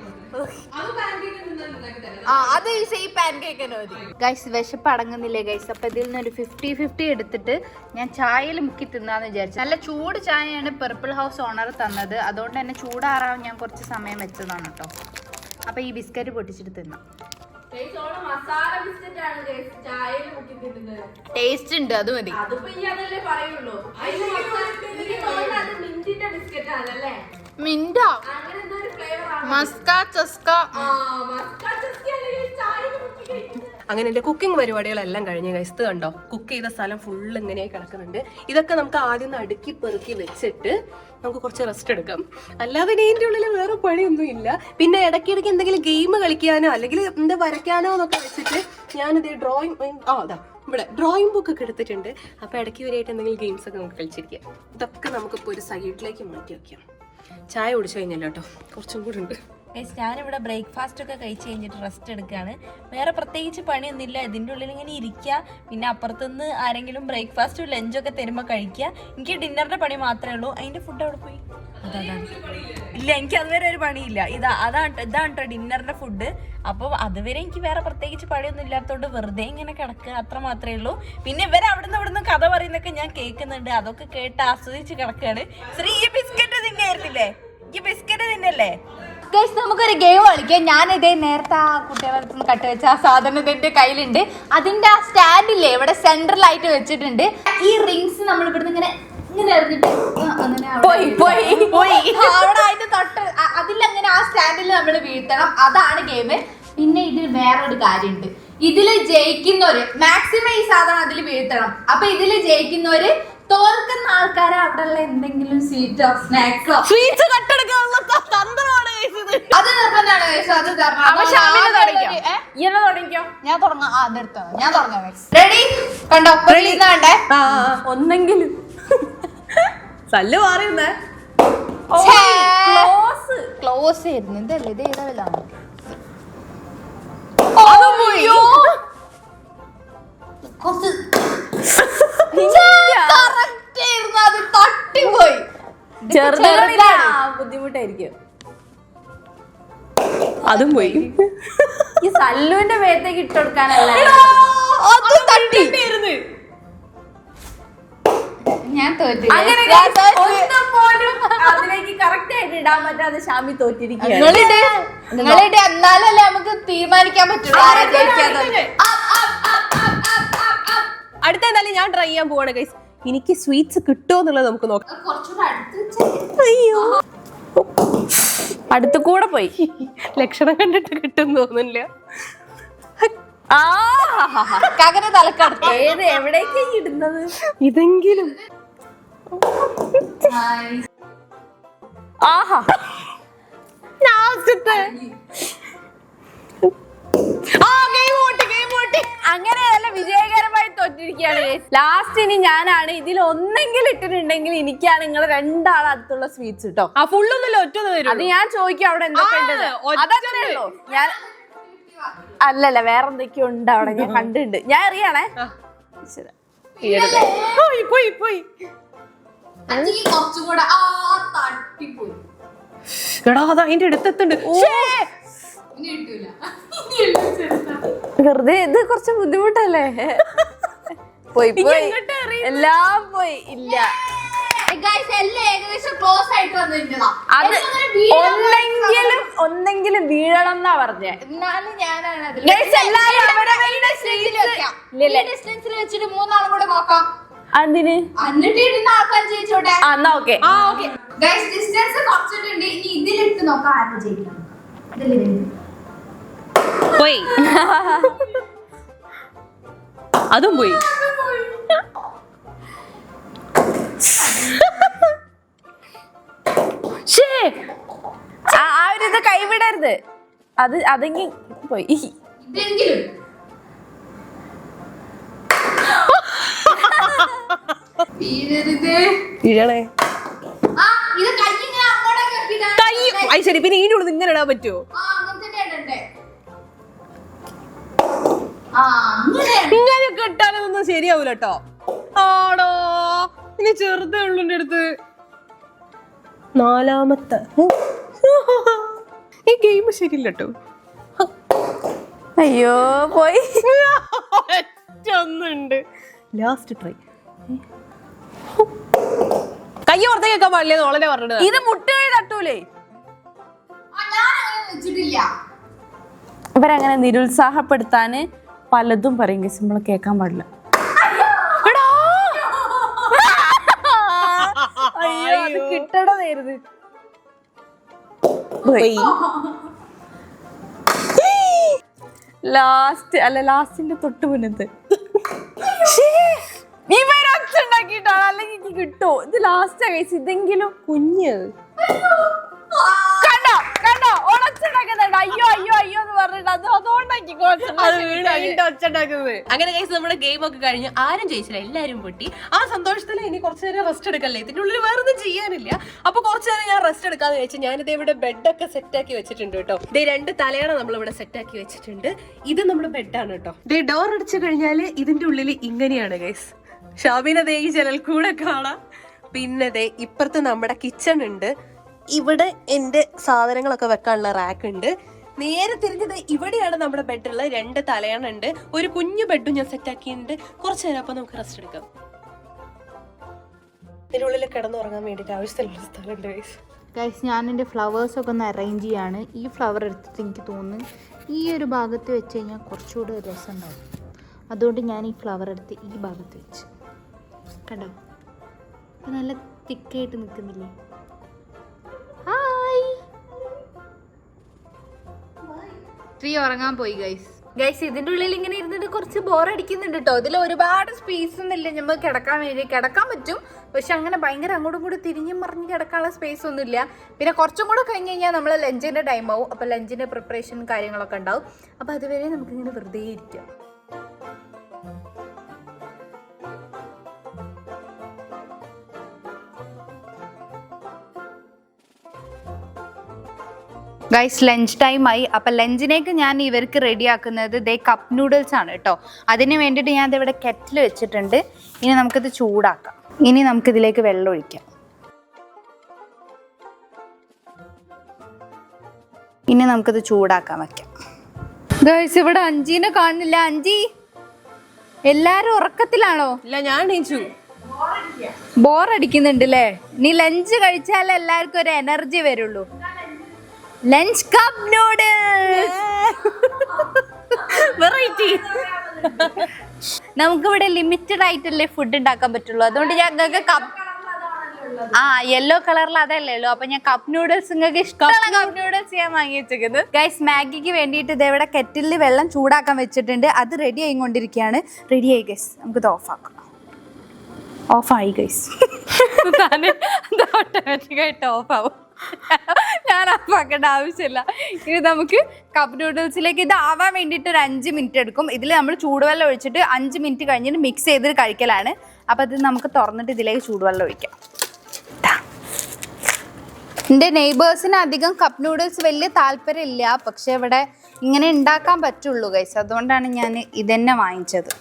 അത് ഈ സെയിം പാൻ കേക്ക് മതി. ഗൈസ് വിശപ്പ് അടങ്ങുന്നില്ലേ ഗൈസ്? അപ്പൊ ഇതിൽ നിന്നൊരു 50-50 എടുത്തിട്ട് ഞാൻ ചായയിൽ മുക്കി തിന്നാന്ന് വിചാരിച്ചു. നല്ല ചൂട് ചായയാണ് പർപ്പിൾ ഹൗസ് ഓണർ തന്നത്, അതുകൊണ്ട് തന്നെ ചൂടാറാൻ ഞാൻ കുറച്ച് സമയം വെച്ചതാണ് കേട്ടോ. അപ്പൊ ഈ ബിസ്ക്കറ്റ് പൊട്ടിച്ചിട്ട് തിന്നാം. ടേസ്റ്റ് ഉണ്ട്, അത് മതി. മിന്റോ മസ്കാ ചസ്ക. അങ്ങനെ എന്റെ കുക്കിംഗ് പരിപാടികളെല്ലാം കഴിഞ്ഞ ഗൈസ് കണ്ടോ, കുക്ക് ചെയ്ത സ്ഥലം ഫുള്ള് ഇങ്ങനെയായി കിടക്കുന്നുണ്ട്. ഇതൊക്കെ നമുക്ക് ആദ്യം ഒന്ന് അടുക്കി പെറുക്കി വെച്ചിട്ട് നമുക്ക് കുറച്ച് റെസ്റ്റ് എടുക്കാം. അല്ലാതെ ഇതിന്റെ ഉള്ളിൽ വേറെ പണിയൊന്നും ഇല്ല. പിന്നെ ഇടയ്ക്കിടയ്ക്ക് എന്തെങ്കിലും ഗെയിം കളിക്കാനോ അല്ലെങ്കിൽ എന്താ വരയ്ക്കാനോ എന്നൊക്കെ വെച്ചിട്ട് ഞാനിത് അതാ ഇവിടെ ഡ്രോയിങ് ബുക്ക് ഒക്കെ എടുത്തിട്ടുണ്ട്. അപ്പൊ ഇടയ്ക്ക് വരെയായിട്ട് എന്തെങ്കിലും ഗെയിംസ് ഒക്കെ നമുക്ക് കളിച്ചിരിക്കാം. ഇതൊക്കെ നമുക്കിപ്പോൾ ഒരു സൈഡിലേക്ക് മാറ്റി വെക്കാം. ചായ കുടിച്ചു കഴിഞ്ഞല്ലോ കേട്ടോ, കുറച്ചും കൂടി ഉണ്ട്. ഞാനിവിടെ ബ്രേക്ക്ഫാസ്റ്റ് ഒക്കെ കഴിച്ച് കഴിഞ്ഞിട്ട് റെസ്റ്റ് എടുക്കുകയാണ്. വേറെ പ്രത്യേകിച്ച് പണിയൊന്നുമില്ല, ഇതിൻ്റെ ഉള്ളിൽ ഇങ്ങനെ ഇരിക്കുക, പിന്നെ അപ്പുറത്തുനിന്ന് ആരെങ്കിലും ബ്രേക്ക്ഫാസ്റ്റും ലഞ്ചൊക്കെ തരുമ്പോൾ കഴിക്കുക. എനിക്ക് ഡിന്നറിന്റെ പണി മാത്രമേ ഉള്ളൂ. അതിന്റെ ഫുഡ് അവിടെ പോയി ഇല്ല, എനിക്ക് അതുവരെ ഒരു പണിയില്ല. ഇതാണ് കേട്ടോ ഡിന്നറിന്റെ ഫുഡ്. അപ്പോൾ അതുവരെ എനിക്ക് വേറെ പ്രത്യേകിച്ച് പണിയൊന്നും ഇല്ലാത്തതുകൊണ്ട് വെറുതെ ഇങ്ങനെ കിടക്കുക, അത്ര മാത്രമേ ഉള്ളൂ. പിന്നെ ഇവരെ അവിടുന്ന് കഥ പറയുന്നൊക്കെ ഞാൻ കേൾക്കുന്നുണ്ട്, അതൊക്കെ കേട്ട് ആസ്വദിച്ച് കിടക്കുകയാണ്. ശ്രീ ഈ ബിസ്ക്കറ്റ് തിന്നായിരുന്നില്ലേ? ഈ ബിസ്ക്കറ്റ് തിന്നല്ലേ? നമുക്കൊരു ഗെയിം കളിക്കാം. ഞാനിതേ നേരത്തെ ആ കുട്ടികളുടെ അടുത്ത് കട്ട് വെച്ച ആ സാധനം എന്റെ കയ്യിലുണ്ട്. അതിന്റെ ആ സ്റ്റാൻഡില്ലേ ഇവിടെ സെൻട്രലായിട്ട് വെച്ചിട്ടുണ്ട്. ഈ റിങ്സ് നമ്മൾ ഇവിടുന്ന് ഇങ്ങനെ എറിഞ്ഞിട്ട് അവിടെ അതിന്റെ തൊട്ട് അതിലങ്ങനെ ആ സ്റ്റാൻഡിൽ നമ്മൾ വീഴ്ത്തണം. അതാണ് ഗെയിം. പിന്നെ ഇതിൽ വേറൊരു കാര്യമുണ്ട്, ഇതില് ജയിക്കുന്നവര് മാക്സിമം ഈ സാധനം അതിൽ വീഴ്ത്തണം. അപ്പൊ ഇതില് ജയിക്കുന്നവര് തോൽക്കുന്ന ആൾക്കാരെ അവിടെയുള്ള എന്തെങ്കിലും സ്വീറ്റോ സ്നാക്സോ സ്വീറ്റ്സ് കട്ടെടുക്കാനുള്ള തന്ത്രമാണ് അത് നിർബന്ധമാണ്. ഞാൻ തുടങ്ങാം. ഞാൻ തുടങ്ങാം. റെഡി? കണ്ടോ? വേണ്ടേ ഒന്നെങ്കിലും സല്ല് മാറിയുന്നേ ക്ലോസ് ആയിരുന്നു. ഇതല്ലേ ഇത് ഏതാ? ബുദ്ധിമുട്ടായിരിക്കും. അതും പോയി. ഈ സല്ലുവിന്റെ മേത്തേക്ക് ഇട്ടുകൊടുക്കാനല്ല, ഞാൻ തോറ്റു. അതിലേക്ക് കറക്റ്റ് ആയിട്ട് ഇടാൻ പറ്റാതെ ഷാമി തോറ്റിരിക്കുകയാണ്. നിങ്ങളിട്ട് എന്നാലല്ലേ നമുക്ക് തീരുമാനിക്കാൻ പറ്റുള്ളൂ. അടുത്ത എന്തായാലും ഞാൻ ട്രൈ ചെയ്യാൻ പോവാണ് ഗൈസ്. എനിക്ക് സ്വീറ്റ്സ് കിട്ടുമോ എന്നുള്ളത് നമുക്ക് നോക്കാം. അയ്യോ, അടുത്ത് കൂടെ പോയി. ലക്ഷണം കണ്ടിട്ട് കിട്ടും തോന്നുന്നില്ല. കകര തലക്കടുത്ത് എവിടേക്ക് ഇടുന്നത്? ഇതെങ്കിലും ആഹാ അങ്ങനെ നല്ല വിജയകരമായി തോറ്റിരിക്കുകയാണ്. ലാസ്റ്റ് ഇനി ഞാനാണ്. ഇതിൽ ഒന്നെങ്കിലും ഇട്ടിട്ടുണ്ടെങ്കിൽ എനിക്കാണ് നിങ്ങൾ രണ്ടാൾ അടുത്തുള്ള സ്വീറ്റ്സ് കിട്ടോ. ആ ഫുള്ളൊന്നുമില്ല, ഒറ്റ വരും. അത് ഞാൻ ചോദിക്കും അവിടെ എന്തൊക്കെ ഉണ്ടെന്ന്. അതങ്ങനെ ഉള്ളൂ. ഞാൻ അല്ലല്ല, വേറെ എന്തൊക്കെയോ ഉണ്ട് അവിടെ, ഞാൻ കണ്ടിട്ടുണ്ട്. ഞാൻ അറിയാണേ. എടാ അത് അതിന്റെ അടുത്തെത്തുണ്ട്. വെറുതെ ഇത് കുറച്ച് ബുദ്ധിമുട്ടല്ലേ? പോയി എല്ലാം പോയി. ഇല്ല, ഒന്നെങ്കിലും വീഴണം എന്നാ പറഞ്ഞേ. വെച്ചിട്ട് മൂന്നാളും കൂടെ നോക്കാം. അതിന് എന്നാ ഓക്കെ. ഡിസ്റ്റൻസ് കുറച്ചിട്ടുണ്ട്. ഇനി ഇതിലിട്ട് നോക്കാം ആരും ജയിക്കണം. പോയി, അതും പോയി. ആ ഒരു ഇത് കൈവിടരുത്. അതെങ്കിൽ പോയി. വീഴണേ. ശരി, പിന്നെ ഇതിന്റെ ഉള്ളിൽ ഇങ്ങനെ ഇടാൻ പറ്റുമോ? ഇങ്ങനെയൊക്കെ ഇട്ടാലൊന്നും ശരിയാവൂല കേട്ടോ. ആടോ ഇനി ചെറുതേ ഉള്ളൂ എൻ്റെ അടുത്ത്. 4ാമത്തെ. ഈ ഗെയിം ശരിയില്ല കേട്ടോ. അയ്യോ പോയി. ഒന്നുണ്ട്. Last try. കൈ പുറത്തേക്ക് വെക്കാൻ പാടില്ല ഓളനെ പറഞ്ഞത്. ഇത് മുട്ടുകൈ തട്ടൂലേ? ഇവരങ്ങനെ നിരുത്സാഹപ്പെടുത്താന് പലതും പറയും. ഗൈസ് നമ്മള് കേൾക്കാൻ പാടില്ല. അയ്യോ അത് കിട്ടണതായിരുന്നു. ലാസ്റ്റിന്റെ തൊട്ട് മുന്നത്ത് ഇവരൊച്ചുണ്ടാക്കിയിട്ടാണ്, അല്ലെങ്കിൽ എനിക്ക് കിട്ടോ? ഇത് ലാസ്റ്റ് കഴിച്ച് ഇതെങ്കിലും കുഞ്ഞ് കണ്ടോ കണ്ടോ ഒളച്ചുണ്ടാക്കുന്നുണ്ട്. അയ്യോ അയ്യോ അയ്യോ എന്ന് പറഞ്ഞിട്ട് അതുകൊണ്ടാക്കി. അങ്ങനെ ഗൈസ് നമ്മുടെ ഗെയിം ഒക്കെ കഴിഞ്ഞ് ആരും ജയിച്ചില്ല, എല്ലാരും പൊട്ടി. ആ സന്തോഷത്തിൽ ഇനി കുറച്ചു നേരം റെസ്റ്റ് എടുക്കല്ലേ, ഇതിന്റെ ഉള്ളിൽ വേറെ ഒന്നും ചെയ്യാനില്ല. അപ്പൊ കുറച്ചു നേരം ഞാൻ റെസ്റ്റ് എടുക്കാന്ന് വെച്ചാൽ ഞാനിത് ഇവിടെ ബെഡൊക്കെ സെറ്റ് ആക്കി വെച്ചിട്ടുണ്ട് കേട്ടോ. ഇതേ 2 തലയണ നമ്മൾ ഇവിടെ സെറ്റ് ആക്കി വെച്ചിട്ടുണ്ട്. ഇത് നമ്മുടെ ബെഡാണ് കേട്ടോ. ഇതേ ഡോർ അടിച്ചു കഴിഞ്ഞാല് ഇതിന്റെ ഉള്ളിൽ ഇങ്ങനെയാണ് ഗൈസ്. ഷാബിനെ ദേ ഈ ജനൽ കൂടെ കാണാം. പിന്നെ ദേ ഇപ്പുറത്ത് നമ്മുടെ കിച്ചൺ ഉണ്ട്. ഇവിടെ എന്റെ സാധനങ്ങളൊക്കെ വെക്കാനുള്ള റാക്ക് ഉണ്ട്. നേരെ തിരിഞ്ഞത് ഇവിടെയാണ് നമ്മുടെ ബെഡുള്ള 2 തലയണ ഉണ്ട്. ഒരു കുഞ്ഞു ബെഡും ഞാൻ സെറ്റ് ആക്കിയിട്ടുണ്ട്. കുറച്ചു നേരം അപ്പൊ നമുക്ക് റെസ്റ്റ് എടുക്കാം. ഇതിന്റെ ഉള്ളിൽ കിടന്നുറങ്ങാൻ വേണ്ടിട്ട് ആവശ്യത്തിലുള്ള സ്ഥലമുണ്ട് ഗൈസ്. ഞാൻ എൻ്റെ ഫ്ലവേഴ്സ് ഒക്കെ ഒന്ന് അറേഞ്ച് ചെയ്യാണ്. ഈ ഫ്ലവർ എടുത്തിട്ട് എനിക്ക് തോന്നുന്നു ഈ ഒരു ഭാഗത്ത് വെച്ച് കഴിഞ്ഞാൽ കുറച്ചുകൂടെ രസം ഉണ്ടാവും. അതുകൊണ്ട് ഞാൻ ഈ ഫ്ലവർ എടുത്ത് ഈ ഭാഗത്ത് വെച്ച്. കണ്ടോ, നല്ല തിക്കായിട്ട് നിൽക്കുന്നില്ലേ? ഹായ്, ശ്രീ ഉറങ്ങാൻ പോയി ഗൈസ്. ഇതിന്റെ ഉള്ളിൽ ഇങ്ങനെ ഇരുന്നിട്ട് കുറച്ച് ബോറടിക്കുന്നുണ്ട് കേട്ടോ. ഇതിൽ ഒരുപാട് സ്പേസ് ഒന്നുമില്ല നമുക്ക് കിടക്കാൻ വേണ്ടി. കിടക്കാൻ പറ്റും, പക്ഷെ അങ്ങനെ ഭയങ്കര അങ്ങോട്ടും കൂടി തിരിഞ്ഞും മറിഞ്ഞ് കിടക്കാനുള്ള സ്പേസ് ഒന്നുമില്ല. പിന്നെ കുറച്ചും കൂടെ കഴിഞ്ഞ് കഴിഞ്ഞാൽ നമ്മൾ ലഞ്ചിന്റെ ടൈം ആവും. അപ്പോൾ ലഞ്ചിന്റെ പ്രിപ്പറേഷൻ കാര്യങ്ങളൊക്കെ ഉണ്ടാവും. അപ്പോൾ അതുവരെ നമുക്കിങ്ങനെ വെറുതെ ഇരിക്കാം. ഗൈസ് ലഞ്ച് ടൈം ആയി. അപ്പം ലഞ്ചിനേക്ക് ഞാൻ ഇവർക്ക് റെഡിയാക്കുന്നത് ദേ കപ്പ് നൂഡിൽസ് ആണ് കേട്ടോ. അതിന് വേണ്ടിയിട്ട് ഞാൻ ഇവിടെ കെറ്റിൽ വെച്ചിട്ടുണ്ട്. ഇനി നമുക്കിത് ചൂടാക്കാം. ഇനി നമുക്കിതിലേക്ക് വെള്ളം ഒഴിക്കാം. ഇനി നമുക്കിത് ചൂടാക്കാൻ വയ്ക്കാം. ഗൈസ് ഇവിടെ അഞ്ചീനെ കാണുന്നില്ല. അഞ്ചി എല്ലാരും ഉറക്കത്തിലാണോ? ഇല്ല, ഞാൻ എണീച്ചു. ബോറടിക്കുന്നുണ്ട് അല്ലേ? നീ ലഞ്ച് കഴിച്ചാലേ എല്ലാവർക്കും ഒരു എനർജി വരുള്ളൂ. Lunch cup noodles variety. നമുക്കിവിടെ ലിമിറ്റഡ് ആയിട്ടല്ലേ ഫുഡ് ഉണ്ടാക്കാൻ പറ്റുള്ളൂ. അതുകൊണ്ട് ഞങ്ങൾക്ക് യെല്ലോ കളറിൽ അതല്ലേ ഉള്ളൂ. അപ്പൊ ഞാൻ കപ്പ് നൂഡിൽസ് നിങ്ങൾക്ക് ഇഷ്ടമുള്ള കപ്പ് നൂഡിൽസ് ഞാൻ വാങ്ങി വെച്ചേക്കുന്നത്. ഗൈസ് മാഗിക്ക് വേണ്ടിയിട്ട് ഇതേവിടെ കെറ്റിലിൽ വെള്ളം ചൂടാക്കാൻ വെച്ചിട്ടുണ്ട്. അത് റെഡി ആയിക്കൊണ്ടിരിക്കുകയാണ്. റെഡി ആയി ഗൈസ്, നമുക്കിത് ഓഫാക്കാം. ഓഫായി ഗൈസ്, ഓട്ടോമാറ്റിക്കായിട്ട് ഓഫാവും. ഞാൻ ഓഫാക്കേണ്ട ആവശ്യമില്ല. ഇനി നമുക്ക് കപ്പ് നൂഡിൽസിലേക്ക് ഇത് ആവാൻ വേണ്ടിയിട്ട് ഒരു 5 മിനിറ്റ് എടുക്കും. ഇതിൽ നമ്മൾ ചൂടുവെള്ളം ഒഴിച്ചിട്ട് 5 മിനിറ്റ് കഴിഞ്ഞിട്ട് മിക്സ് ചെയ്ത് കഴിക്കലാണ്. അപ്പം ഇത് നമുക്ക് തുറന്നിട്ട് ഇതിലേക്ക് ചൂടുവെള്ളം ഒഴിക്കാം. എൻ്റെ നെയ്ബേഴ്സിന് അധികം കപ്പ് നൂഡിൽസ് വലിയ താല്പര്യമില്ല, പക്ഷെ ഇവിടെ ഇങ്ങനെ ഉണ്ടാക്കാൻ പറ്റുള്ളൂ ഗൈസ്. അതുകൊണ്ടാണ് ഞാൻ ഇതന്നെ വാങ്ങിച്ചത്.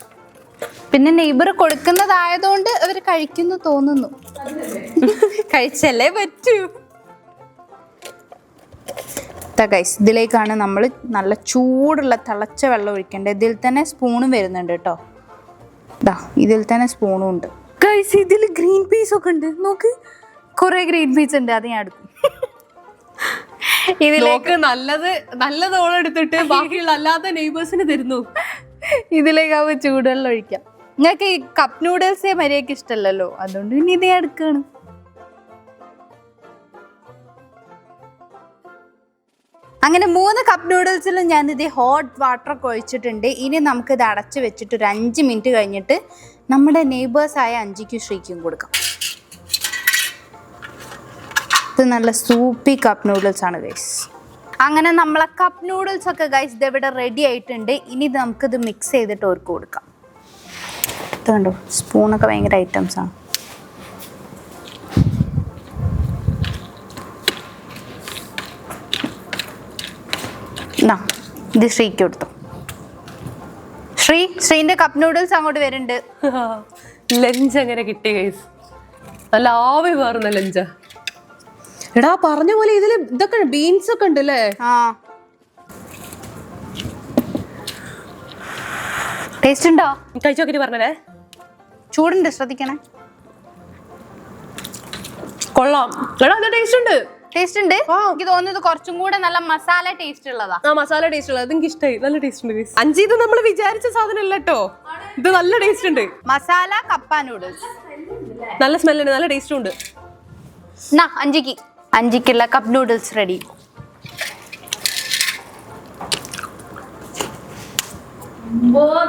പിന്നെ നെയ്ബർ കൊടുക്കുന്നതായതുകൊണ്ട് അവർ കഴിക്കുന്നു തോന്നുന്നു. കഴിച്ചല്ലേ പറ്റൂ. ഗൈസ് ഇതിലേക്കാണ് നമ്മൾ നല്ല ചൂടുള്ള തിളച്ച വെള്ളം ഒഴിക്കേണ്ടത്. ഇതിൽ തന്നെ സ്പൂണും വരുന്നുണ്ട് കേട്ടോ. ഇതാ ഇതിൽ തന്നെ സ്പൂണും ഉണ്ട് ഗൈസ്. ഇതിൽ ഗ്രീൻ പീസ് ഒക്കെ ഉണ്ട്. നോക്ക്, കുറെ ഗ്രീൻ പീസ് ഉണ്ട്. അത് ഞാൻ എടുക്കും. ഇതിലേക്ക് നല്ലത് ഓളെടുത്തിട്ട് ബാക്കിയുള്ള അല്ലാത്ത നെയ്ബേഴ്സിന് തരുന്നു. ഇതിലേക്കാവുമ്പോൾ ചൂടുവെള്ളം ഒഴിക്കാം. നിങ്ങൾക്ക് ഈ കപ്പ് നൂഡിൽസേ മര്യാദയ്ക്ക് ഇഷ്ടമല്ലല്ലോ, അതുകൊണ്ട് ഇനി ഇതേ എടുക്കാണ്. അങ്ങനെ 3 കപ്പ് നൂഡിൽസിലും ഞാൻ ഇത് ഹോട്ട് വാട്ടറൊക്കെ ഒഴിച്ചിട്ടുണ്ട്. ഇനി നമുക്കിത് അടച്ച് വെച്ചിട്ട് ഒരു 5 മിനിറ്റ് കഴിഞ്ഞിട്ട് നമ്മുടെ നെയ്ബേഴ്സായ അഞ്ചിക്കും ശ്രീക്കും കൊടുക്കാം. ഇത് നല്ല സൂപ്പി കപ്പ് നൂഡിൽസ് ആണ് ഗൈസ്. അങ്ങനെ നമ്മളെ കപ്പ് നൂഡിൽസ് ഒക്കെ ഗൈസ് ഇതെവിടെ റെഡി ആയിട്ടുണ്ട്. ഇനി നമുക്കിത് മിക്സ് ചെയ്തിട്ട് അവർക്ക് കൊടുക്കാം. ഇത് കണ്ടോ, സ്പൂണൊക്കെ ഭയങ്കര ഐറ്റംസാണ്. ഇത് ശ്രീക്ക് കൊടുത്തു. ശ്രീന്റെ കപ്പ് നൂഡിൽസ് അങ്ങോട്ട് വരുന്നുണ്ട്. ലഞ്ച് അങ്ങനെ കിട്ടി ഗൈസ്. നല്ല ആവി വേറുന്ന ലഞ്ച. എടാ പറഞ്ഞ പോലെ ഇതില് ഇതൊക്കെ ബീൻസ് ഒക്കെ ഉണ്ട് അല്ലേ? ടേസ്റ്റ് ഉണ്ടോ? കഴിച്ചു നോക്കിട്ട് പറഞ്ഞേ. ചൂടുണ്ട്, ശ്രദ്ധിക്കണേ. കൊള്ളാം. എടാ ടേസ്റ്റ് ഉണ്ട്. ടേസ്റ്റ് ഉണ്ട്. എനിക്ക് തോന്നുന്നത് കുറച്ചും കൂടെ നല്ല മസാല ടേസ്റ്റ് ഉള്ളതാ. ആ മസാല ടേസ്റ്റ് ഉള്ളത് എനിക്ക് ഇഷ്ടമായി. നല്ല ടേസ്റ്റ് ഉണ്ട്. അഞ്ച് ഇത് നമ്മൾ വിചാരിച്ച സാധനം അല്ല കേട്ടോ. ഇത് നല്ല ടേസ്റ്റ് ഉണ്ട്. മസാല കപ്പ നൂഡിൽസ് നല്ല സ്മെല്ലുണ്ട്, നല്ല ടേസ്റ്റും ഉണ്ട്. അഞ്ചിക്കുള്ള കപ്പ് നൂഡിൽസ് റെഡി.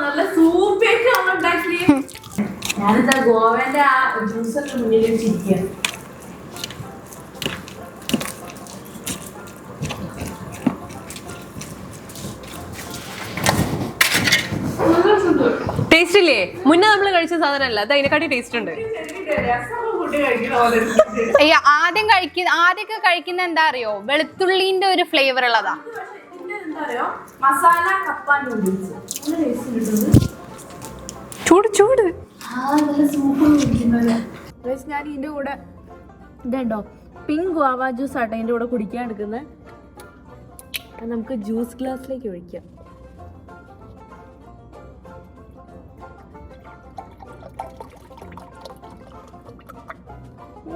നല്ല സൂപ്പറാക്കി ഞാനിതാ ഗോവന്റെ ആ ജ്യൂസൊക്കെ മുന്നിൽ വെച്ചിരിക്കുക. ടേസ്റ്റ് ഇല്ലേ? മുന്നേ നമ്മൾ കഴിച്ച സാധനമല്ല, അത് അതിനെക്കാട്ടി ടേസ്റ്റ് ഉണ്ട്. ആദ്യമൊക്കെ കഴിക്കുന്ന എന്താ അറിയോ, വെളുത്തുള്ളിന്റെ ഒരു ഫ്ലേവർ ഉള്ളതാ. മസാല കപ്പ നൂഡിൽസ് ചൂട് ഞാൻ ഇതിന്റെ കൂടെ ഇതുണ്ടോ പിങ്ക് ഗുവാവ ജ്യൂസ് ആട്ടോ ഇതിന്റെ കൂടെ കുടിക്കാൻ എടുക്കുന്നത്. നമുക്ക് ജ്യൂസ് ഗ്ലാസ്സിലേക്ക് ഒഴിക്കാം.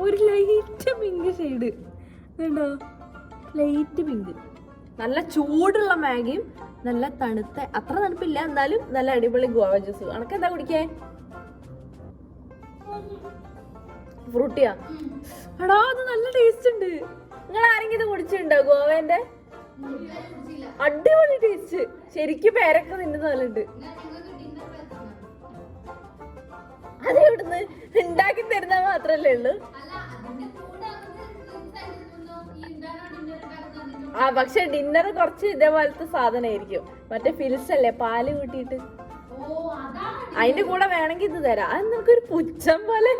ഒരു ലൈറ്റ് പിങ്ക് ഷെയ്ഡ് ഇതുണ്ടോ, ലൈറ്റ് പിങ്ക്. നല്ല ചൂടുള്ള മാഗിയും നല്ല തണുത്ത, അത്ര തണുപ്പില്ല എന്നാലും നല്ല അടിപൊളി ഗുവാവ ജ്യൂസ്. അനക്ക് എന്താ കുടിക്കേ? ഫ്രൂട്ടിയാ? എടാ അത് നല്ല ടേസ്റ്റ് ഉണ്ട്. നിങ്ങൾ ആരെങ്കിലും ഇത് കുടിച്ചിട്ടുണ്ടോ ഗോവേന്റെ? അടിപൊളി ടേസ്റ്റ്. ശരിക്കും പേരൊക്കെ നിന്റെ നല്ലുണ്ട്. അതെവിടുന്ന് ഉണ്ടാക്കി തരുന്ന മാത്രല്ലേ ഉള്ളു? ആ പക്ഷെ ഡിന്നർ കുറച്ച് ഇതേപോലത്തെ സാധനമായിരിക്കും. മറ്റേ ഫിൽസ് അല്ലേ, പാല് കൂട്ടിയിട്ട്. അതിന്റെ കൂടെ വേണമെങ്കിൽ ഇത് തരാം. അത് നമുക്കൊരു പുച്ഛം പോലെ.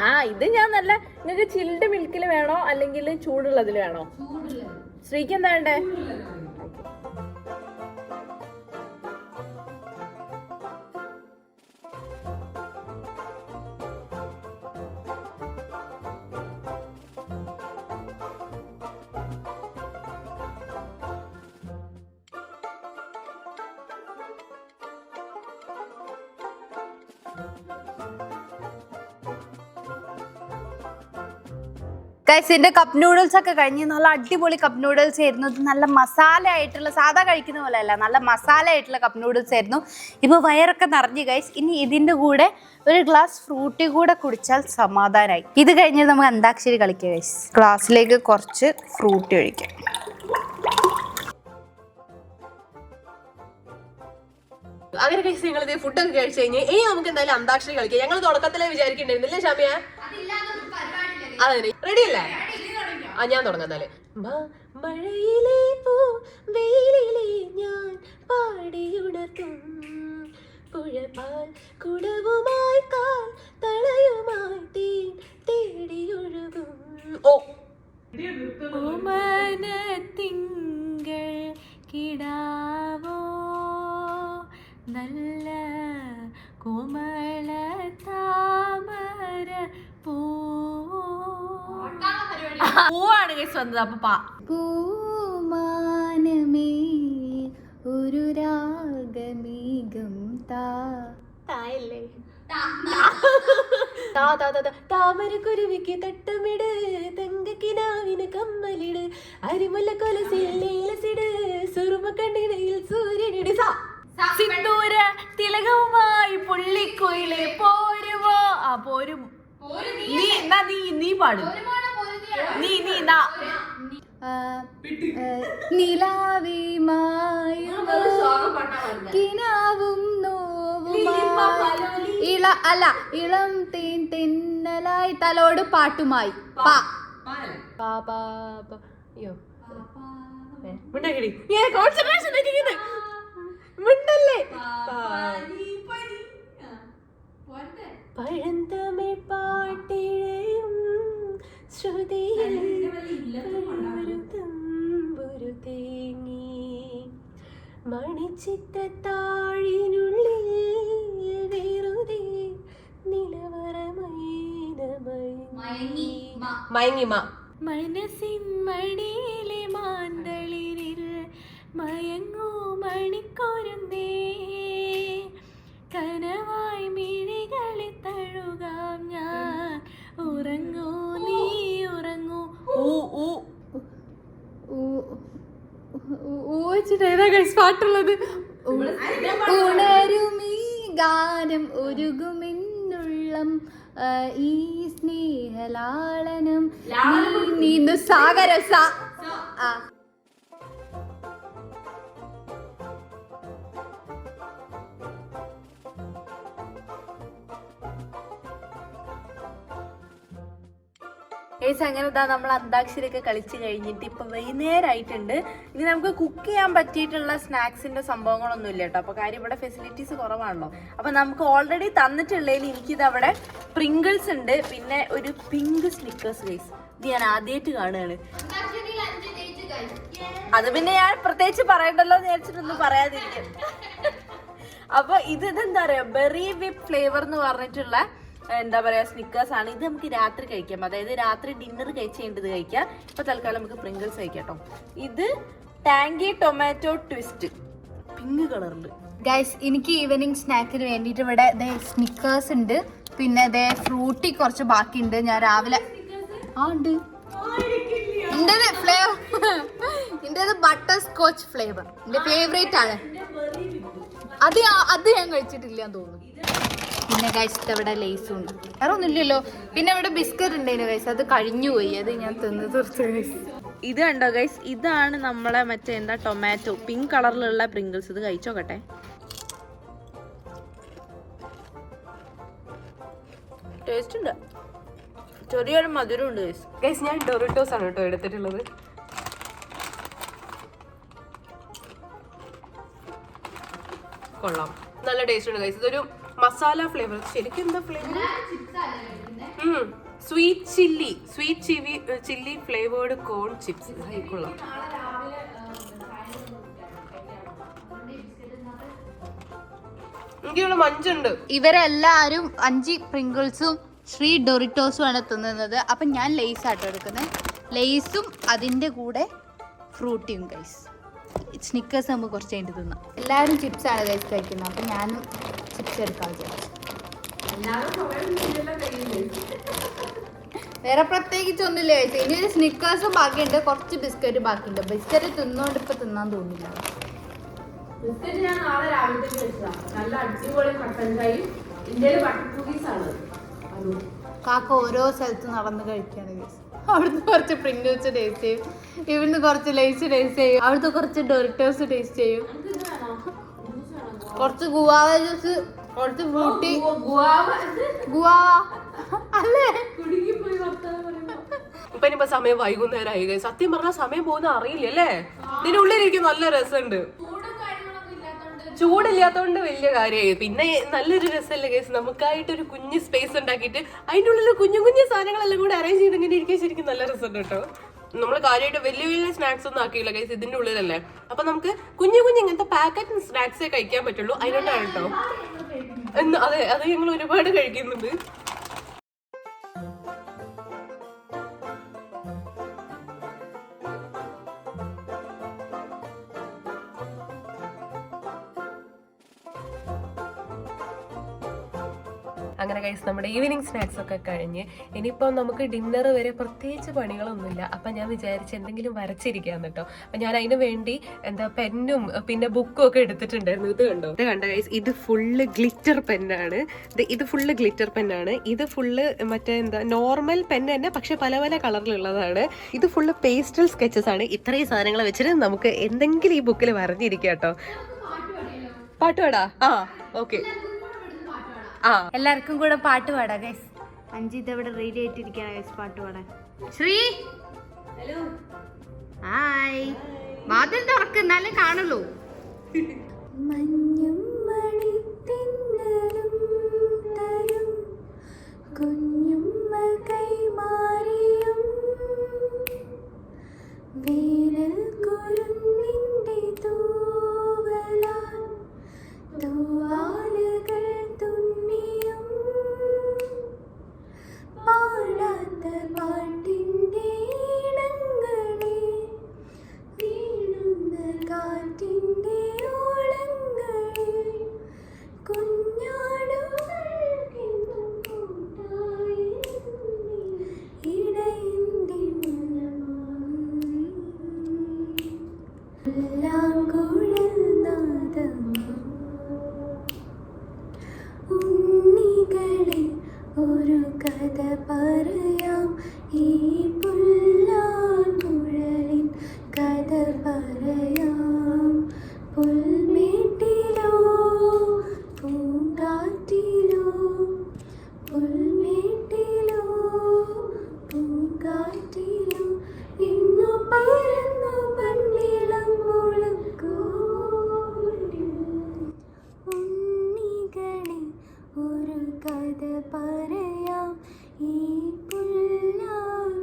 ആ ഇത് ഞാൻ നല്ല, നിങ്ങൾക്ക് ചിൽഡ് മിൽക്കിൽ വേണോ അല്ലെങ്കിൽ ചൂടുള്ളതിൽ വേണോ? ശ്രീക്ക് എന്താ വേണ്ടേ? ഗൈസ്, എന്റെ കപ്പ് നൂഡിൽസ് ഒക്കെ കഴിഞ്ഞ് നല്ല അടിപൊളി കപ്പ് നൂഡിൽസ് ആയിരുന്നു. ഇത് നല്ല മസാല ആയിട്ടുള്ള, സാധാ കഴിക്കുന്ന പോലെ അല്ല, നല്ല മസാല ആയിട്ടുള്ള കപ്പ് നൂഡിൽസ് ആയിരുന്നു. ഇപ്പോൾ വയറൊക്കെ നിറഞ്ഞു ഗൈസ്. ഇനി ഇതിൻ്റെ കൂടെ ഒരു ഗ്ലാസ് ഫ്രൂട്ടി കൂടെ കുടിച്ചാൽ സമാധാനമായി. ഇത് കഴിഞ്ഞ് നമുക്ക് അന്താക്ഷരി കളിക്കാം ഗൈസ്. ഗ്ലാസ്സിലേക്ക് കുറച്ച് ഫ്രൂട്ടി ഒഴിക്കാം. അങ്ങനെ കഴിച്ച് നിങ്ങൾ ഇത് ഫുഡൊക്കെ കഴിച്ചു കഴിഞ്ഞ് ഇനി നമുക്ക് എന്തായാലും അന്താക്ഷരി കളിക്കാം. ഞങ്ങൾ തുടക്കത്തിലേ വിചാരിക്കണ്ടായിരുന്നില്ലേ ഷാമിയ? അതെ, റെഡി അല്ലേ? ആ ഞാൻ തുടങ്ങാം എന്നാല്. മഴയിലെ പൂ വെയിലിലെ ഞാൻ പാടിയുണർത്തും പുഴപാൽ കുടവുമായി കാൽ തളയുമായി തീൻ തേടിയൊഴുകും. ഓ തിങ്കൾ കിടാവോ നല്ല കോമള താമര പൂവാണ് കേസ് വന്നത്. അപ്പൊ പൂമാനമേ ഒരു രാഗമേഘം തായല്ലേ താമരക്കുരുവിക്ക് തട്ടമിട് തങ്കക്കിനാവിന് കമ്മലിട് അരിമുല്ല കൊലസിട് സുറുമ കണ്ണിടയിൽ സൂര്യനിട് സിന്ദൂര തിലകവുമായി പുള്ളിക്കുയിലെ പോരുവോ. ആ പോരും. നീ പാടും. നീ കിനാവും ഇളം തേൻ തെന്നലായി തലോട് പാട്ടുമായി പഴന്തമിഴ് പാട്ടിഴയും ശ്രുതിയിൽ തമ്പുരു തേങ്ങി മണിച്ചിത്ര താഴിനുള്ളിൽ മയങ്ങിമ. മനസ്സിൻ മടിയിലെ മാന്തളിരിൽ മയങ്ങൂ മണിക്കൊരുന്നേ, കനവായി മിഴികളെ തഴുകാം ഞാൻ, ഉറങ്ങൂ നീ ഉറങ്ങൂ. പാട്ടുള്ളത് ഉണരുമീ ഗാനം ഉരുകുമെന്നുള്ളം, ഈ സ്നേഹലാളനം നീന്തു സാഗരസ. അങ്ങനെ നമ്മൾ അന്താക്ഷരിയൊക്കെ കളിച്ച് കഴിഞ്ഞിട്ട് ഇപ്പൊ വൈകുന്നേരമായിട്ടുണ്ട്. ഇനി നമുക്ക് കുക്ക് ചെയ്യാൻ പറ്റിയിട്ടുള്ള സ്നാക്സിന്റെ സംഭവങ്ങളൊന്നും ഇല്ല കേട്ടോ. അപ്പൊ കാര്യം ഇവിടെ ഫെസിലിറ്റീസ് കുറവാണല്ലോ. അപ്പൊ നമുക്ക് ഓൾറെഡി തന്നിട്ടുള്ളതിൽ എനിക്കിത് അവിടെ പ്രിങ്കിൾസ് ഉണ്ട്, പിന്നെ ഒരു പിങ്ക് സ്നിക്കേഴ്സ് ഗൈസ്. ഇത് ഞാൻ ആദ്യമായിട്ട് കാണുകയാണ്. അത് പിന്നെ ഞാൻ പ്രത്യേകിച്ച് പറയണ്ടല്ലോ എന്ന് വിചാരിച്ചിട്ടൊന്നും പറയാതിരിക്കും. അപ്പൊ ഇതെന്താ പറയാ, ബെറി വിപ്പ് ഫ്ലേവർ എന്ന് പറഞ്ഞിട്ടുള്ള എന്താ പറയാ സ്നിക്കേഴ്സ് ആണ്. ഇത് നമുക്ക് രാത്രി കഴിക്കാം, അതായത് രാത്രി ഡിന്നർ കഴിച്ച് കഴിഞ്ഞിട്ട് കഴിക്കാം. ഇപ്പൊ തൽക്കാലം നമുക്ക് പ്രിങ്കിൾസ് കഴിക്കാം കേട്ടോ. ഇത് ടാങ്കി ടൊമാറ്റോ ട്വിസ്റ്റ് പിങ്ക് കളറില്. ഗൈസ് എനിക്ക് ഈവനിങ് സ്നാക്കിന് വേണ്ടിയിട്ട് ഇവിടെ സ്നിക്കേഴ്സ് ഉണ്ട്, പിന്നെ ഫ്രൂട്ടി കുറച്ച് ബാക്കിയുണ്ട്. ഞാൻ രാവിലെ ഉണ്ട് ഇന്റേത് ബട്ടർ സ്കോച്ച് ഫ്ലേവർ എന്റെ ഫേവറേറ്റ് ആണ്. അത് ഞാൻ കഴിച്ചിട്ടില്ല തോന്നുന്നു. പിന്നെ ഗൈസ് ഇവിടെ ലേസും ഉണ്ട്, വേറെ ഒന്നുമില്ലല്ലോ. പിന്നെ ഇവിടെ ബിസ്ക്കറ്റ് ഉണ്ടായിരുന്നു ഗൈസ്, അത് കഴിഞ്ഞു പോയി, അത് ഞാൻ തിന്ന് തീർത്തു ഗൈസ്. ഇത് കണ്ടോ ഗൈസ്, ഇതാണ് നമ്മളെ മറ്റേ എന്താ ടൊമാറ്റോ പിങ്ക് കളറിലുള്ള പ്രിങ്കിൾസ്. ഇത് കഴിച്ചോക്കട്ടെ. ടേസ്റ്റ് ഉണ്ട്, ചെറിയൊരു മധുരം ഉണ്ട് ഗൈസ്. ഗൈസ് ഞാൻ ഡൊറിറ്റോസ് ആണ് കേട്ടോ എടുത്തിട്ടുള്ളത്. കൊള്ളാം, നല്ല ടേസ്റ്റ് ഉണ്ട് ഗൈസ്. ഇതൊരു മസാല ഫ്ലേവർ. ശരിക്കും എന്താ ഫ്ലേവർ? സ്വീറ്റ് ചില്ലി ഫ്ലേവേർഡ് കോൺ ചിപ്സ്. കൊള്ളാം. എനിക്കിവിടെ മഞ്ചുണ്ട്. ഇവരെല്ലാരും 5 പ്രിങ്കിൾസും 3 ഡൊറിറ്റോസും ആണ് തിന്നുന്നത്. അപ്പൊ ഞാൻ ലേസ് ആട്ടോ എടുക്കുന്നത്. ലേസും അതിന്റെ കൂടെ ഫ്രൂട്ടിയും ഗൈസ്. സ്നിക്കേഴ്സ് നമുക്ക് കുറച്ച് കഴിഞ്ഞിട്ട് തിന്നാം. എല്ലാവരും ചിപ്സ് ആണ് ഗൈസ് കഴിക്കുന്നത്, അപ്പൊ ഞാനും ചിപ്സ് എടുക്കാൻ വിചാരിച്ചു. വേറെ പ്രത്യേകിച്ച് ഒന്നുമില്ല ഗൈസ്. ഇനി ഒരു സ്നിക്കേഴ്സും ബാക്കിയുണ്ട്, കുറച്ച് ബിസ്ക്കറ്റ് ബാക്കിയുണ്ട്. ബിസ്ക്കറ്റ് തിന്നോണ്ട് ഇപ്പൊ തിന്നാൻ തോന്നില്ല. ബിസ്ക്കറ്റ് ഞാൻ നാളെ രാവിലെ കഴിച്ചതാണ്. നല്ല അടിപൊളി കട്ടൻ ചായയും ഇന്ത്യയിലെ ബട്ടർ കുക്കീസ് ആണ്. കാക്ക ഓരോ സ്ഥലത്ത് നടന്ന് കഴിക്കുകയാണ് ഗൈസ്. അവിടുന്ന് കുറച്ച് പ്രിങ്കിൾസ് ടേസ്റ്റ് ചെയ്യും, ഇവിടുന്ന് കുറച്ച് ലേസ് ടേസ്റ്റ് ചെയ്യും, അവിടുത്തെ കുറച്ച് ഡൊറിറ്റോസ് ടേസ്റ്റ് ചെയ്യും, കുറച്ച് ഗുവാവ ജ്യൂസ്, കുറച്ച് ഫ്രൂട്ടി. ഗുവാവ അല്ലേ? ഇപ്പൊ ഇനിയിപ്പോ സമയം വൈകുന്നേരമായി. സത്യം പറഞ്ഞാൽ സമയം പോകുന്ന അറിയില്ല അല്ലേ? ഇതിന്റെ ഉള്ളിലിരിക്കും നല്ല രസമുണ്ട്. ചൂടില്ലാത്തോണ്ട് വലിയ കാര്യമായി. പിന്നെ നല്ലൊരു രസമല്ലേ ഗൈസ്, നമുക്കായിട്ടൊരു കുഞ്ഞ് സ്പേസ് ഉണ്ടാക്കിയിട്ട് അതിൻ്റെ ഉള്ളിൽ കുഞ്ഞു കുഞ്ഞു സാധനങ്ങളെല്ലാം കൂടെ അറേഞ്ച് ചെയ്ത് ഇങ്ങനെ ഇരിക്കാൻ ശരിക്കും നല്ല രസമുണ്ട് കേട്ടോ. നമ്മൾ കാര്യമായിട്ട് വലിയ വലിയ സ്നാക്സ് ഒന്നും ആക്കിയില്ല ഗൈസ്, ഇതിന്റെ ഉള്ളിലല്ലേ. അപ്പൊ നമുക്ക് കുഞ്ഞു കുഞ്ഞു ഇങ്ങനത്തെ പാക്കറ്റ് സ്നാക്സേ കഴിക്കാൻ പറ്റുള്ളൂ. അതിനോട്ടാണ് കേട്ടോ. അതെ, അത് ഞങ്ങൾ ഒരുപാട് കഴിക്കുന്നുണ്ട്. അങ്ങനെ ഗൈസ് നമ്മുടെ ഈവനിങ് സ്നാക്സ് ഒക്കെ കഴിഞ്ഞ് ഇനിയിപ്പോൾ നമുക്ക് ഡിന്നർ വരെ പ്രത്യേകിച്ച് പണികളൊന്നുമില്ല. അപ്പം ഞാൻ വിചാരിച്ച് എന്തെങ്കിലും വരച്ചിരിക്കാന്ന് കേട്ടോ. അപ്പം ഞാൻ അതിന് വേണ്ടി എന്താ പെന്നും പിന്നെ ബുക്കും ഒക്കെ എടുത്തിട്ടുണ്ടായിരുന്നു. ഇത് കണ്ടോ ഗൈസ്, ഇത് ഫുള്ള് ഗ്ലിറ്റർ പെന്നാണ്. ഇത് ഫുള്ള് ഗ്ലിറ്റർ പെന്നാണ്. ഇത് ഫുള്ള് മറ്റേ എന്താ നോർമൽ പെൻ തന്നെ, പക്ഷെ പല പല കളറിലുള്ളതാണ്. ഇത് ഫുള്ള് പേസ്റ്റൽ സ്കെച്ചസ് ആണ്. ഇത്രയും സാധനങ്ങൾ വെച്ചിട്ട് നമുക്ക് എന്തെങ്കിലും ഈ ബുക്കിൽ വരഞ്ഞിരിക്കാം കേട്ടോ. പാട്ടുപാടാ? ആ ഓക്കെ. എല്ലാവർക്കും കൂടെ പാട്ട് പാടാം ഗൈസ്. അഞ്ജിത് ഇവിടെ റെഡി ആയിട്ടിരിക്കുകയാണ് ഗൈസ് പാട്ട് പാടാൻ. Shri hello, hi. വാതിൽ തുറക്കുന്നാലേ കാണുള്ളൂ. മഞ്ഞും മണിത്തിന്നലും തരും കുഞ്ഞുമ്മ കൈമാറിയും വേനൽ കുരുന്നിന്റെ തൂവലാൽ തൂവാലുകൾ തുന്നിയും പാടാത്ത പാട്ടിൻ ഒരു കഥ പറയാം ഈ പുല്ലാങ്കുഴലിൻ കഥ പറയാം പുൽമേട്ടിലോ പൂങ്കാറ്റിലോ പുൽമേട്ടിലോ പൂങ്കാറ്റിലോ ഇന്നു പരന്നു മണ്ണിളം മുളക്കോടി ഉണ്ണികളെ ഒരു കഥ പറയാം ഈ പുല്ലാങ്കുഴലിൻ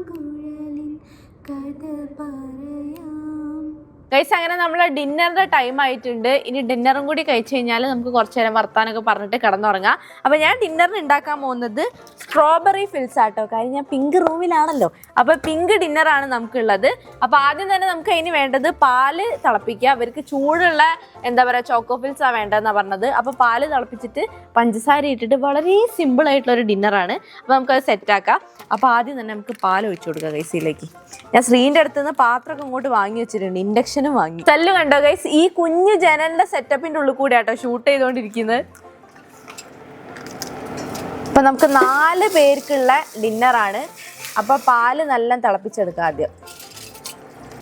കഥ പറയാം. ഗൈസ് അങ്ങനെ നമ്മളെ ഡിന്നറിന്റെ ടൈം ആയിട്ടുണ്ട്. ഇനി ഡിന്നറും കൂടി കഴിച്ചു കഴിഞ്ഞാൽ നമുക്ക് കുറച്ചു നേരം വർത്താനൊക്കെ പറഞ്ഞിട്ട് കിടന്നുറങ്ങാം. അപ്പോൾ ഞാൻ ഡിന്നറിന് ഉണ്ടാക്കാൻ പോകുന്നത് സ്ട്രോബെറി ഫിൽസ് ആട്ടോ. കാര്യം ഞാൻ പിങ്ക് റൂമിലാണല്ലോ, അപ്പോൾ പിങ്ക് ഡിന്നറാണ് നമുക്കുള്ളത്. അപ്പോൾ ആദ്യം തന്നെ നമുക്ക് അതിന് വേണ്ടത് പാല് തിളപ്പിക്കുക. അവർക്ക് ചൂടുള്ള എന്താ പറയുക ചോക്കോ ഫിൽസാണ് വേണ്ടതെന്നാണ് പറഞ്ഞത്. അപ്പോൾ പാല് തിളപ്പിച്ചിട്ട് പഞ്ചസാര ഇട്ടിട്ട് വളരെ സിമ്പിൾ ആയിട്ടുള്ളൊരു ഡിന്നറാണ്. അപ്പോൾ നമുക്കത് സെറ്റാക്കാം. അപ്പോൾ ആദ്യം തന്നെ നമുക്ക് പാൽ ഒഴിച്ചു കൊടുക്കുക ഗൈസിലേക്ക്. ഞാൻ ശ്രീൻ്റെ അടുത്ത് നിന്ന് പാത്രമൊക്കെ ഇങ്ങോട്ട് വാങ്ങി വെച്ചിട്ടുണ്ട്, ഇൻഡക്ഷനും വാങ്ങി. ചല്ലു കണ്ടോ ഗൈസ്, ഈ കുഞ്ഞു ജനലിന്റെ സെറ്റപ്പിന്റെ ഉള്ളിൽ കൂടി ആട്ടോ ഷൂട്ട് ചെയ്തുകൊണ്ടിരിക്കുന്നത്. അപ്പൊ നമുക്ക് 4 പേർക്കുള്ള ഡിന്നറാണ്. അപ്പൊ പാല് നല്ല തിളപ്പിച്ചെടുക്കാം ആദ്യം.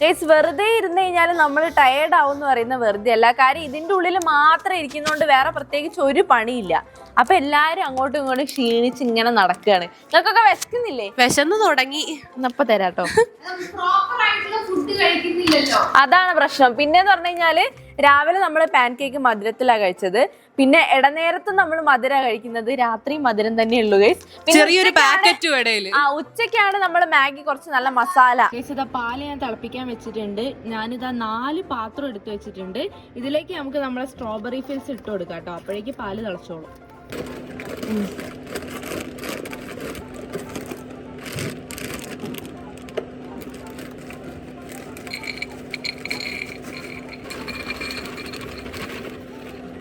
ഗൈസ് വെറുതെ ഇരുന്ന് കഴിഞ്ഞാൽ നമ്മൾ ടയേർഡ് ആവും എന്ന് പറയുന്നത് വെറുതെ അല്ല. കാര്യം ഇതിൻ്റെ ഉള്ളിൽ മാത്രം ഇരിക്കുന്നതുകൊണ്ട് വേറെ പ്രത്യേകിച്ച് ഒരു പണിയില്ല. അപ്പൊ എല്ലാരും അങ്ങോട്ടും ഇങ്ങോട്ടും ക്ഷീണിച്ച് ഇങ്ങനെ നടക്കുകയാണ്. നിങ്ങൾക്കൊക്കെ വിശക്കുന്നില്ലേ? വിശന്ന് തുടങ്ങി. എന്നപ്പോ തരാട്ടോ. ഫുഡ് കഴിക്കുന്നില്ലല്ലോ, അതാണ് പ്രശ്നം. പിന്നെന്ന് പറഞ്ഞു കഴിഞ്ഞാല് രാവിലെ നമ്മൾ പാൻ കേക്ക് മധുരത്തിലാണ് കഴിച്ചത്. പിന്നെ ഇടനേരത്ത് നമ്മൾ മധുര കഴിക്കുന്നത്, രാത്രി മധുരം തന്നെയുള്ളൂ ഗൈസ്. ചെറിയൊരു പാക്കറ്റ് ഇടയില് ഉച്ചക്കാണ് നമ്മൾ മാഗി കുറച്ച് നല്ല മസാല. ഗൈസ് ഇതാ പാല് ഞാൻ തിളപ്പിക്കാൻ വെച്ചിട്ടുണ്ട്. ഞാനിതാ 4 പാത്രം എടുത്ത് വെച്ചിട്ടുണ്ട്. ഇതിലേക്ക് നമുക്ക് നമ്മളെ സ്ട്രോബെറി ഫിൽസ് ഇട്ട് കൊടുക്കാം കേട്ടോ. അപ്പോഴേക്ക് പാല് തിളച്ചോളും.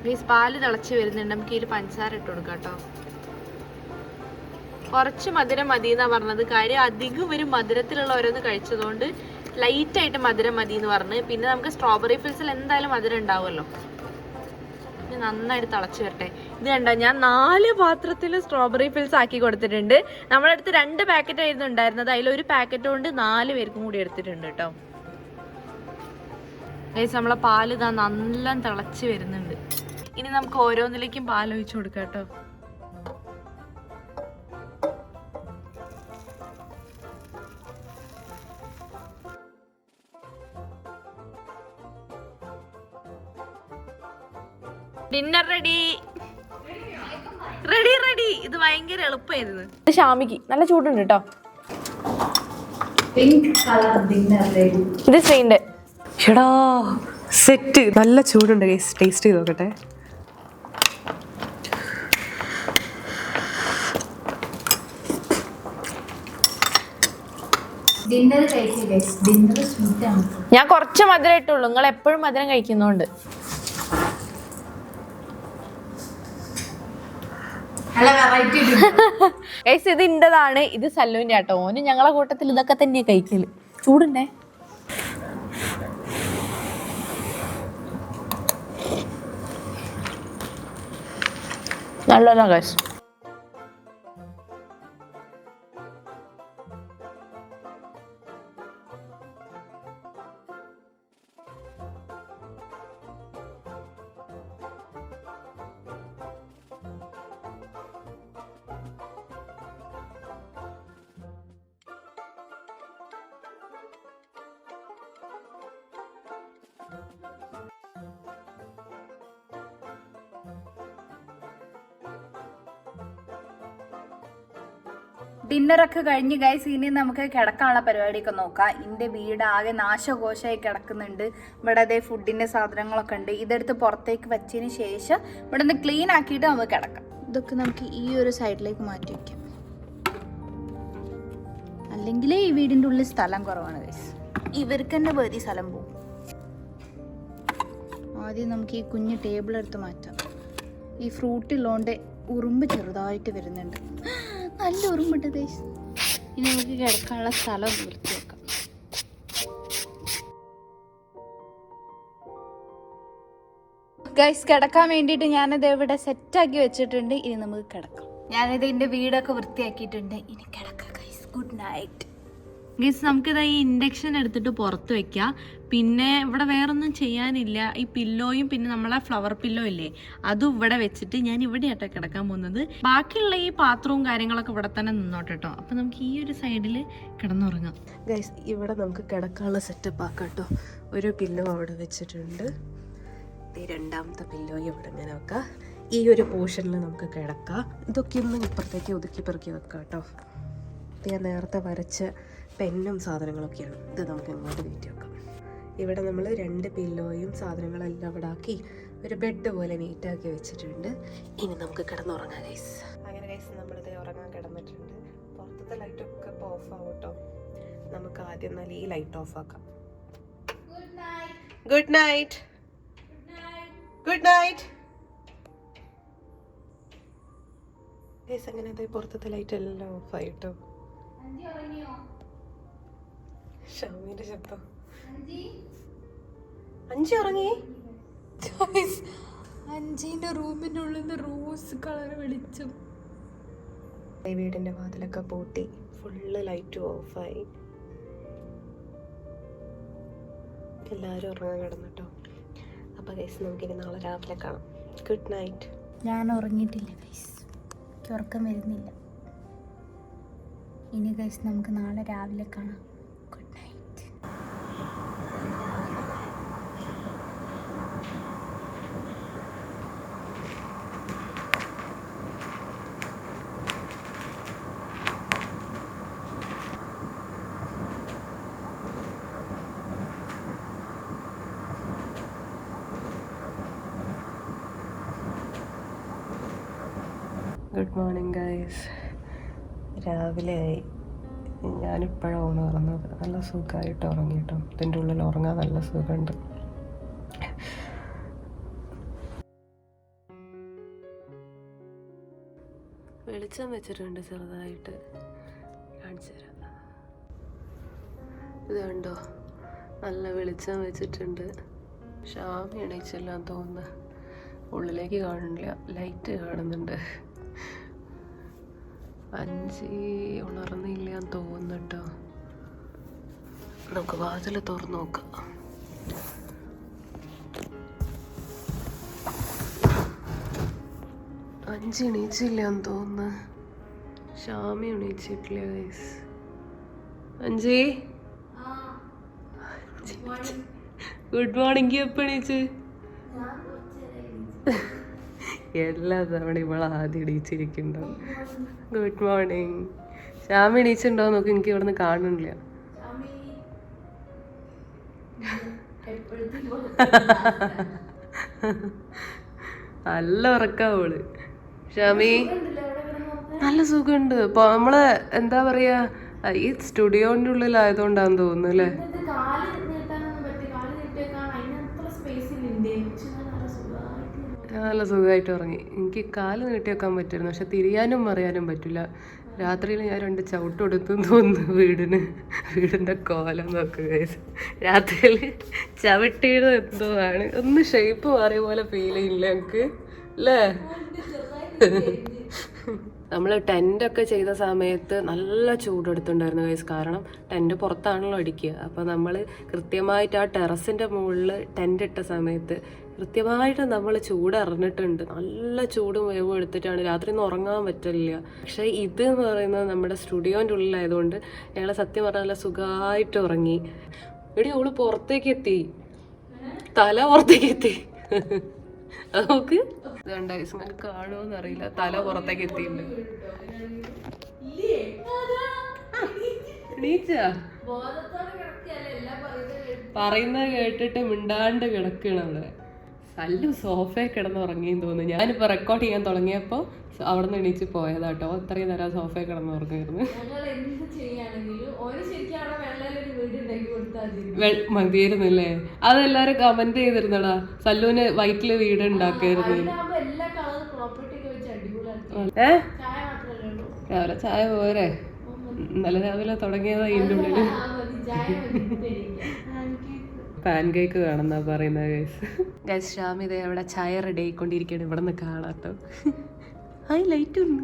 പ്ലീസ് പാല് തിളച്ച് വരുന്നുണ്ട്. നമുക്ക് ഇതിൽ പഞ്ചസാര ഇട്ട് കൊടുക്കാം കേട്ടോ. കുറച്ച് മധുരം മതി എന്നാ പറഞ്ഞത്. കാര്യം അധികം ഒരു മധുരത്തിലുള്ള ഓരോന്ന് കഴിച്ചതുകൊണ്ട് ലൈറ്റായിട്ട് മധുരം മതി എന്ന് പറഞ്ഞ്. പിന്നെ നമുക്ക് സ്ട്രോബെറി ഫിൽസിൽ എന്തായാലും മധുരം ഉണ്ടാവുമല്ലോ. നന്നായിട്ട് തിളച്ച് വരട്ടെ. ഇത് കണ്ടോ, ഞാൻ 4 പാത്രത്തിൽ സ്ട്രോബെറി ഫിൽസ് ആക്കി കൊടുത്തിട്ടുണ്ട്. നമ്മുടെ അടുത്ത് 2 പാക്കറ്റ് ആയിരുന്നു ഉണ്ടായിരുന്നത്. അതിലൊരു പാക്കറ്റ് കൊണ്ട് 4 പേർക്കും കൂടി എടുത്തിട്ടുണ്ട് കേട്ടോ. ഗൈസ് നമ്മളെ പാല് ഇതാ നല്ല തിളച്ച് വരുന്നുണ്ട്. ഇനി നമുക്ക് ഓരോന്നിലേക്കും പാൽ ഒഴിച്ചു കൊടുക്കാം കേട്ടോ. Dinner ready ready ready. ഇത് ഭയങ്കര എളുപ്പമായിരുന്നു. ഇത് ഷാമിക്ക് നല്ല ചൂടുണ്ട് കേട്ടോ. ഇത് ശ്രീന്റെ. എടാ സെറ്റ്, നല്ല ചൂടുണ്ട് ഗൈസ്. ടേസ്റ്റ് ചെയ്ത് നോക്കട്ടെ. ഞാൻ കുറച്ച് മധുരം ഇട്ടുള്ളൂ. നിങ്ങൾ എപ്പോഴും മധുരം കഴിക്കുന്നോണ്ട്. ഗൈസ് ഇത് ഇന്റതാണ്, ഇത് സല്ലുവിന്റെ ആട്ടോ. ഓന് ഞങ്ങളെ കൂട്ടത്തിൽ ഇതൊക്കെ തന്നെയാ കഴിക്കല്. ചൂടുണ്ടേ. നല്ലതാ ഗൈസ്. ഡിന്നറൊക്കെ കഴിഞ്ഞ് ഗൈസ് ഇനി നമുക്ക് കിടക്കാനുള്ള പരിപാടിയൊക്കെ നോക്കാം. എൻ്റെ വീട് ആകെ നാശകോശമായി കിടക്കുന്നുണ്ട്. ഇവിടെ അതേ ഫുഡിൻ്റെ സാധനങ്ങളൊക്കെ ഉണ്ട്. ഇതെടുത്ത് പുറത്തേക്ക് വെച്ചതിന് ശേഷം ഇവിടെ നിന്ന് ക്ലീൻ ആക്കിയിട്ട് നമുക്ക് കിടക്കാം. ഇതൊക്കെ നമുക്ക് ഈ ഒരു സൈഡിലേക്ക് മാറ്റി വയ്ക്കാം. അല്ലെങ്കിൽ ഈ വീടിൻ്റെ ഉള്ളിൽ സ്ഥലം കുറവാണ് ഗൈസ്. ഇവർക്ക് തന്നെ വേദി സ്ഥലം പോകും. ആദ്യം നമുക്ക് ഈ കുഞ്ഞ് ടേബിൾ എടുത്ത് മാറ്റാം. ഈ ഫ്രൂട്ടുള്ളതുകൊണ്ട് ഉറുമ്പ് ചെറുതായിട്ട് വരുന്നുണ്ട്. നല്ല ഉറുമ്പുണ്ട് ഗൈസ്. ഇനി നമുക്ക് കിടക്കാനുള്ള സ്ഥലം വൃത്തിയാക്കാം. ഗൈസ് കിടക്കാൻ വേണ്ടിയിട്ട് ഞാനത് ഇവിടെ സെറ്റാക്കി വെച്ചിട്ടുണ്ട്. ഇനി നമുക്ക് കിടക്കാം. ഞാനിത് എൻ്റെ വീടൊക്കെ വൃത്തിയാക്കിയിട്ടുണ്ട്. ഇനി കിടക്കാം ഗൈസ്. Good night. ഗൈസ് നമുക്കിതാ ഈ ഇൻഡക്ഷൻ എടുത്തിട്ട് പുറത്ത് വെക്കാം. പിന്നെ ഇവിടെ വേറൊന്നും ചെയ്യാനില്ല. ഈ പില്ലോയും പിന്നെ നമ്മളെ ഫ്ലവർ പില്ലോ ഇല്ലേ അതും ഇവിടെ വെച്ചിട്ട് ഞാൻ ഇവിടെയാട്ടോ കിടക്കാൻ പോകുന്നത്. ബാക്കിയുള്ള ഈ പാത്രവും കാര്യങ്ങളൊക്കെ ഇവിടെ തന്നെ നിന്നോട്ടെ കേട്ടോ. അപ്പം നമുക്ക് ഈ ഒരു സൈഡിൽ കിടന്നുറങ്ങാം. ഗൈസ് ഇവിടെ നമുക്ക് കിടക്കാനുള്ള സെറ്റപ്പ് ആക്കാം കേട്ടോ. ഒരു പില്ലോ അവിടെ വെച്ചിട്ടുണ്ട്. ഈ രണ്ടാമത്തെ പില്ലോ ഇവിടെ ഇങ്ങനെ വെക്കാം. ഈ ഒരു പോർഷനിൽ നമുക്ക് കിടക്കാം. ഇതൊക്കെ ഒന്ന് ഇപ്പുറത്തേക്ക് ഒതുക്കി പെറുക്കി വെക്കാം കേട്ടോ. ഞാൻ നേരത്തെ വരച്ച പെന്നും സാധനങ്ങളൊക്കെയാണ്. ഇത് നമുക്ക് ഇങ്ങോട്ട് കയറ്റി വെക്കാം. ഇവിടെ നമ്മൾ 2 പില്ലോയും സാധനങ്ങളെല്ലാം ഇവിടെ ആക്കി ഒരു ബെഡ് പോലെ നീറ്റാക്കി വെച്ചിട്ടുണ്ട്. ഇനി നമുക്ക് കിടന്നുറങ്ങാം ഗൈസ്. അങ്ങനെ ഗൈസ് നമ്മളിത് ഉറങ്ങാൻ കിടന്നിട്ടുണ്ട്. പുറത്തത്തെ ലൈറ്റൊക്കെ ഇപ്പോൾ ഓഫ് ആവും കേട്ടോ. നമുക്ക് ആദ്യം എന്നാൽ ഈ ലൈറ്റ് ഓഫ് ആക്കാം. Good night. Good night guys. അങ്ങനെ പുറത്തത്തെ ലൈറ്റ് എല്ലാം ഓഫ് ആയിട്ടോ. ഷാമിന്റെ ശബ്ദം. അഞ്ചി ഉറങ്ങി. അഞ്ചിന്റെ റൂമിന്റെ ഉള്ളിൽ നിന്ന് റോസ് കളർ വെളിച്ചം. ഈ വീടിന്റെ വാതിലൊക്കെ പൂട്ടി ഫുള്ള് ലൈറ്റ് ഓഫായി. എല്ലാവരും ഉറങ്ങാൻ കിടന്നിട്ടോ. അപ്പോൾ ഗൈസ് നമുക്കിനി നാളെ രാവിലെ കാണാം. Good night. ഞാൻ ഉറങ്ങിയിട്ടില്ല ഗൈസ്. എനിക്ക് ഉറക്കം വരുന്നില്ല. ഇനി ഗൈസ് നമുക്ക് നാളെ രാവിലെ കാണാം. Good night. Good morning guys. രാവിലെ ആയി. ഞാനിപ്പോഴാണ് ഉണർന്നത്. നല്ല സുഖമായിട്ട് ഉറങ്ങിട്ടോ. ഇതിൻ്റെ ഉള്ളിൽ ഉറങ്ങാൻ നല്ല സുഖമുണ്ട്. വെളിച്ചം വെച്ചിട്ടുണ്ട് ചെറുതായിട്ട്. കാണിച്ചു തരാം. ഇത് കണ്ടോ, നല്ല വെളിച്ചം വെച്ചിട്ടുണ്ട്. ഷാമി എണീച്ചെല്ലാം തോന്നുന്നു. ഉള്ളിലേക്ക് കാണുന്നില്ല, ലൈറ്റ് കാണുന്നുണ്ട്. അഞ്ചി ഉണർന്നില്ലാന്ന് തോന്നുന്നുട്ടോ. നമുക്ക് വാതിൽ തുറന്നു നോക്കാം. അഞ്ചി എണീച്ചില്ലാന്ന് തോന്നുന്നു. ഷാമി എണീച്ചിട്ടില്ല ഗൈസ്. Anchi good morning. എപ്പോൾ എണീച്ച്? എല്ലാ തവണ ഇവളെ ആദ്യം എണീച്ചിരിക്കുന്നുണ്ടോ. Good morning. ശ്യാമ എണീച്ചിട്ടുണ്ടോ നോക്ക്. എനിക്ക് ഇവിടെ നിന്ന് കാണുന്നില്ല. നല്ല ഉറക്കാവള്. ഷാമി നല്ല സുഖമുണ്ട്. ഇപ്പൊ നമ്മള് എന്താ പറയാ, ഈ സ്റ്റുഡിയോന്റെ ഉള്ളിലായതുകൊണ്ടാന്ന് തോന്നുന്നു അല്ലേ. നല്ല സുഖമായിട്ട് ഉറങ്ങി. എനിക്ക് കാല് നീട്ടി വെക്കാൻ പറ്റുമായിരുന്നു, പക്ഷെ തിരിയാനും മറിയാനും പറ്റില്ല. രാത്രിയിൽ ഞാൻ 2 ചവിട്ട് കൊടുത്തു തോന്നുന്നു വീടിൻ്റെ കോലം നോക്കുക. രാത്രിയിൽ ചവിട്ടിയത് എന്തോ ആണ്. ഒന്ന് ഷേപ്പ് മാറിയ പോലെ ഫീൽ ചെയ്യില്ല എനിക്ക് അല്ലേ. നമ്മൾ ടെൻ്റൊക്കെ ചെയ്ത സമയത്ത് നല്ല ചൂടെടുത്തുണ്ടായിരുന്നു ഗൈസ്. കാരണം ടെൻ്റ് പുറത്താണല്ലോ അടിക്കുക. അപ്പോൾ നമ്മൾ കൃത്യമായിട്ട് ആ ടെറസിൻ്റെ മുകളിൽ ടെൻ്റ് ഇട്ട സമയത്ത് കൃത്യമായിട്ട് നമ്മൾ ചൂട് അറിഞ്ഞിട്ടുണ്ട്. നല്ല ചൂടും വേവും എടുത്തിട്ടാണ്. രാത്രി ഒന്നും ഉറങ്ങാൻ പറ്റില്ല. പക്ഷേ ഇത് എന്ന് പറയുന്നത് നമ്മുടെ സ്റ്റുഡിയോൻ്റെ ഉള്ളിലായതുകൊണ്ട് ഞങ്ങൾ സത്യം പറഞ്ഞാൽ നല്ല സുഖമായിട്ട് ഉറങ്ങി. എടി അവള് പുറത്തേക്ക് എത്തി, തല പുറത്തേക്ക് എത്തി. നമുക്ക് ഇതുണ്ട് നിങ്ങൾക്ക് കാണുമോന്ന് അറിയില്ല, തല പുറത്തേക്ക് എത്തിയിട്ടുണ്ട്. എണീച്ചാ പറയുന്നത് കേട്ടിട്ട് മിണ്ടാണ്ട് കിടക്കണം അവിടെ. നല്ല സോഫയിൽ കിടന്ന് ഉറങ്ങിയെന്ന് തോന്നുന്നു. ഞാനിപ്പോൾ റെക്കോർഡ് ചെയ്യാൻ തുടങ്ങിയപ്പോൾ അവിടെ നിന്ന് എണീച്ച് പോയതാട്ടോ. അത്രയും നേരം സോഫയിൽ കിടന്ന് ഉറങ്ങുമായിരുന്നു. മതിയായിരുന്നല്ലേ. അതെല്ലാരും കമന്റ് ചെയ്തിരുന്നടാ, സല്ലൂന് വൈറ്റില് വീട് ഉണ്ടാക്കായിരുന്നു. രാവിലെ ചായ പോരെ, ഇന്നലെ രാവിലെ തുടങ്ങിയതാ ഇതിൻ്റെ ഉള്ളില്. പാൻ കേക്ക് കാണുന്ന പറയുന്നത് ഗൈസ്. ഗൈസ് ഷാമിത അവിടെ ചായ റെഡി ആയിക്കൊണ്ടിരിക്കുകയാണ്. ഇവിടെ നിന്ന് കാണാട്ടോ. ഹായ് ലൈറ്റ് ഉണ്ട്.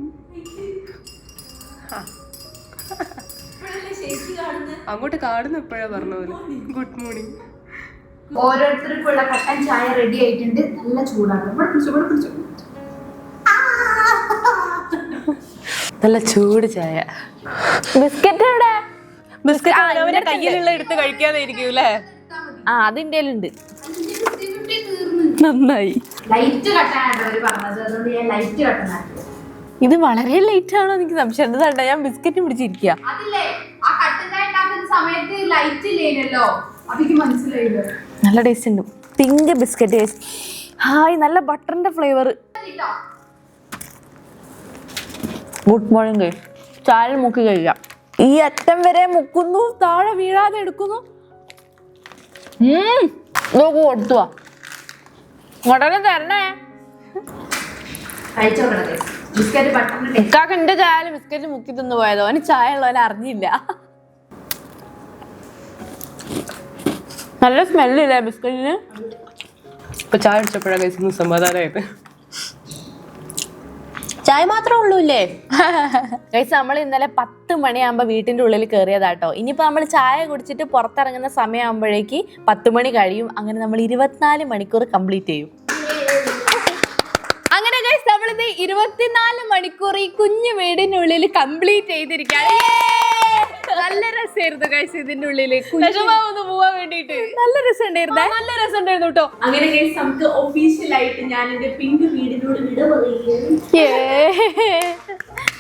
അങ്ങോട്ട് കാണുന്ന എപ്പോഴാ പറഞ്ഞ പോലെ. Good morning. ഓരോരുത്തർക്കുള്ള കട്ടൻ ചായ റെഡി ആയിട്ടുണ്ട്. നല്ല ചൂടാണ്. നല്ല ചൂട് ചായ. ബിസ്ക്കറ്റ് എവിടെ? ബിസ്ക്കറ്റ് അവന്റെ കയ്യിലുള്ള എടുത്ത് കഴിക്കാതെ ഇരിക്കും അല്ലേ? ആ അതിൻ്റെ ഉണ്ട്. നന്നായി. ലൈറ്റ് കട്ടാനാണ് അവര് പറഞ്ഞത്, അതുകൊണ്ട് ഞാൻ ലൈറ്റ് കട്ടനാക്കി. ഇത് വളരെ ലേറ്റ് ആണോ എനിക്ക് സംശയം. എന്താ ഞാൻ ബിസ്ക്കറ്റ് പിടിച്ചിരിക്കുക. അതില്ലേ ആ കട്ടൻ ചായ ഉണ്ടാക്കുന്ന സമയത്ത് ലൈറ്റ് ഇല്ലേനല്ലോ, അതെനിക്ക് മനസ്സിലായില്ലോ. നല്ല ടേസ്റ്റ് ഉണ്ട്. Pink biscuit. ഹായ്, നല്ല ബട്ടറിന്റെ ഫ്ലേവർ. Good morning guys. ചായ മുക്കി കഴിക്കാം. ഈ അറ്റം വരെ മുക്കുന്നു, താഴെ വീഴാതെ എടുക്കുന്നു. നോക്കൂ, കൊടുത്തുവാ ഉടനെ തരണേ. ബിസ്ക്കറ്റ് ബട്ടറിന്റെ ഇക്കാക്ക് എന്റെ ചായ ബിസ്ക്കറ്റ് മുക്കി തിന്നു പോയതോ. അവന് ചായ ഉള്ളവനെ അറിഞ്ഞില്ല. നല്ല സ്മെല്ലില്ലേ ബിസ്ക്കറ്റിന്? ഇപ്പൊ ചായ അടിച്ചപ്പോഴാണ് കഴിച്ചു സമാധാനമായത്. ചായ മാത്രമേ ഉള്ളൂ ഇല്ലേ? കഴിച്ച് നമ്മൾ ഇന്നലെ 10 മണിയാകുമ്പോ വീട്ടിന്റെ ഉള്ളിൽ കയറിയതാട്ടോ. ഇനിയിപ്പോ നമ്മൾ ചായ കുടിച്ചിട്ട് പുറത്തിറങ്ങുന്ന സമയമാകുമ്പോഴേക്ക് 10 മണി കഴിയും. അങ്ങനെ നമ്മൾ 24 മണിക്കൂർ കംപ്ലീറ്റ് ചെയ്യും. അങ്ങനെ ഗൈസ് നമ്മളിത് 24 മണിക്കൂർ ഈ കുഞ്ഞു വീടിനുള്ളിൽ കംപ്ലീറ്റ് ചെയ്തിരിക്കുകയാണ്. നല്ല രസമായിരുന്നു ഗൈസ് ഇതിന്റെ ഉള്ളില്. പോവാൻ വേണ്ടിട്ട് നല്ല രസമുണ്ടായിരുന്നേ. നല്ല രസമുണ്ടായിരുന്നു കേട്ടോ. അങ്ങനെ ഗൈസ് നമുക്ക് ഒഫീഷ്യലായിട്ട് ഞാൻ എന്റെ പിങ്ക് വീടിനോട് വിട പറയുകയാണ്.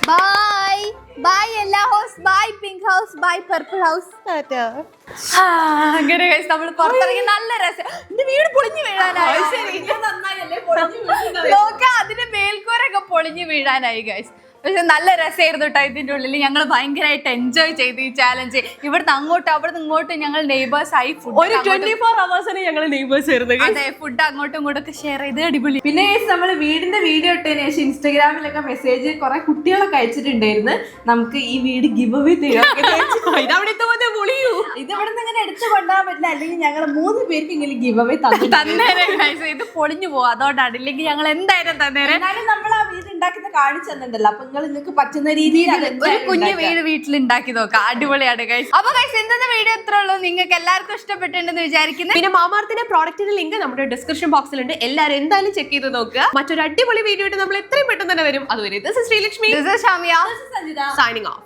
ബൈ ബൈ എല്ലാ house, bye pink house, bye purple house. അങ്ങനെ ഗൈസ് നമ്മൾ പുറത്തിറങ്ങി നല്ല രസം. എന്റെ വീട് പൊളിഞ്ഞു വീഴാനായി. നോക്കാം, അതിന്റെ മേൽക്കൂരൊക്കെ പൊളിഞ്ഞു വീഴാനായി ഗൈസ്. പക്ഷെ നല്ല രസമായിരുന്നു കേട്ടോ ഇതിന്റെ ഉള്ളിൽ. ഞങ്ങൾ ഭയങ്കരമായിട്ട് എൻജോയ് ചെയ്തു ഈ ചാലഞ്ച്. ഇവിടുന്ന് അങ്ങോട്ടും അവിടുന്ന് ഇങ്ങോട്ടും ഞങ്ങൾ നെയ്ബേഴ്സ് ആയി. ഒരു 24 hours ഞങ്ങൾ നെയ്ബേഴ്സ് ആയിരുന്നു. അതെ, ഫുഡ് അങ്ങോട്ടും ഇങ്ങോട്ടും ഒക്കെ ഷെയർ ചെയ്ത് അടിപൊളി. പിന്നെ നമ്മൾ വീടിന്റെ വീഡിയോ ഇട്ടതിന് ശേഷം ഇൻസ്റ്റാഗ്രാമിലൊക്കെ മെസ്സേജ് കുറെ കുട്ടികളൊക്കെ അയച്ചിട്ടുണ്ടായിരുന്നു, നമുക്ക് ഈ വീട് ഗിവ് അവേ തരാം. ഇതവിടെ എത്തുമ്പോൾ പൊളിയൂ. ഇത് ഇവിടെ നിന്ന് ഇങ്ങനെ എടുത്തു കൊണ്ടാൻ പറ്റില്ല, അല്ലെങ്കിൽ ഞങ്ങൾ 3 പേർക്ക് ഇങ്ങനെ ഗിവ് അവേ തന്നേരെ ഇത് പൊളിഞ്ഞു പോകും. അതുകൊണ്ടാണ്, ഇല്ലെങ്കിൽ ഞങ്ങൾ എന്തായാലും തന്നേരെ. എന്നാലും നമ്മൾ ആ വീട് ഉണ്ടാക്കുന്ന കാണിച്ചു തന്നിട്ടുണ്ടല്ലോ. അപ്പൊ നിങ്ങൾക്ക് പറ്റുന്ന രീതിയിൽ ഒരു കുഞ്ഞു വീട് വീട്ടിൽ ഉണ്ടാക്കി നോക്കാം. അടിപൊളിയാണ് ഗൈസ്. അപ്പൊ ഗൈസ് ഇന്നത്തെ വീഡിയോ എത്ര ഉള്ളൂ. നിങ്ങൾക്ക് എല്ലാവർക്കും ഇഷ്ടപ്പെട്ടിട്ടുണ്ടെന്ന് വിചാരിക്കുന്നു. പിന്നെ മാമാർത്തിന്റെ പ്രോഡക്റ്റിന്റെ ലിങ്ക് നമ്മുടെ ഡിസ്ക്രിപ്ഷൻ ബോക്സിലുണ്ട്. എല്ലാവരും എന്തായാലും ചെക്ക് ചെയ്ത് നോക്കുക. മറ്റൊരു അടിപൊളി വീഡിയോ ആയിട്ട് നമ്മൾ എത്രയും പെട്ടെന്ന് തന്നെ വരും. അതുവരെ this is Sreelakshmi, this is Shamiya, signing off.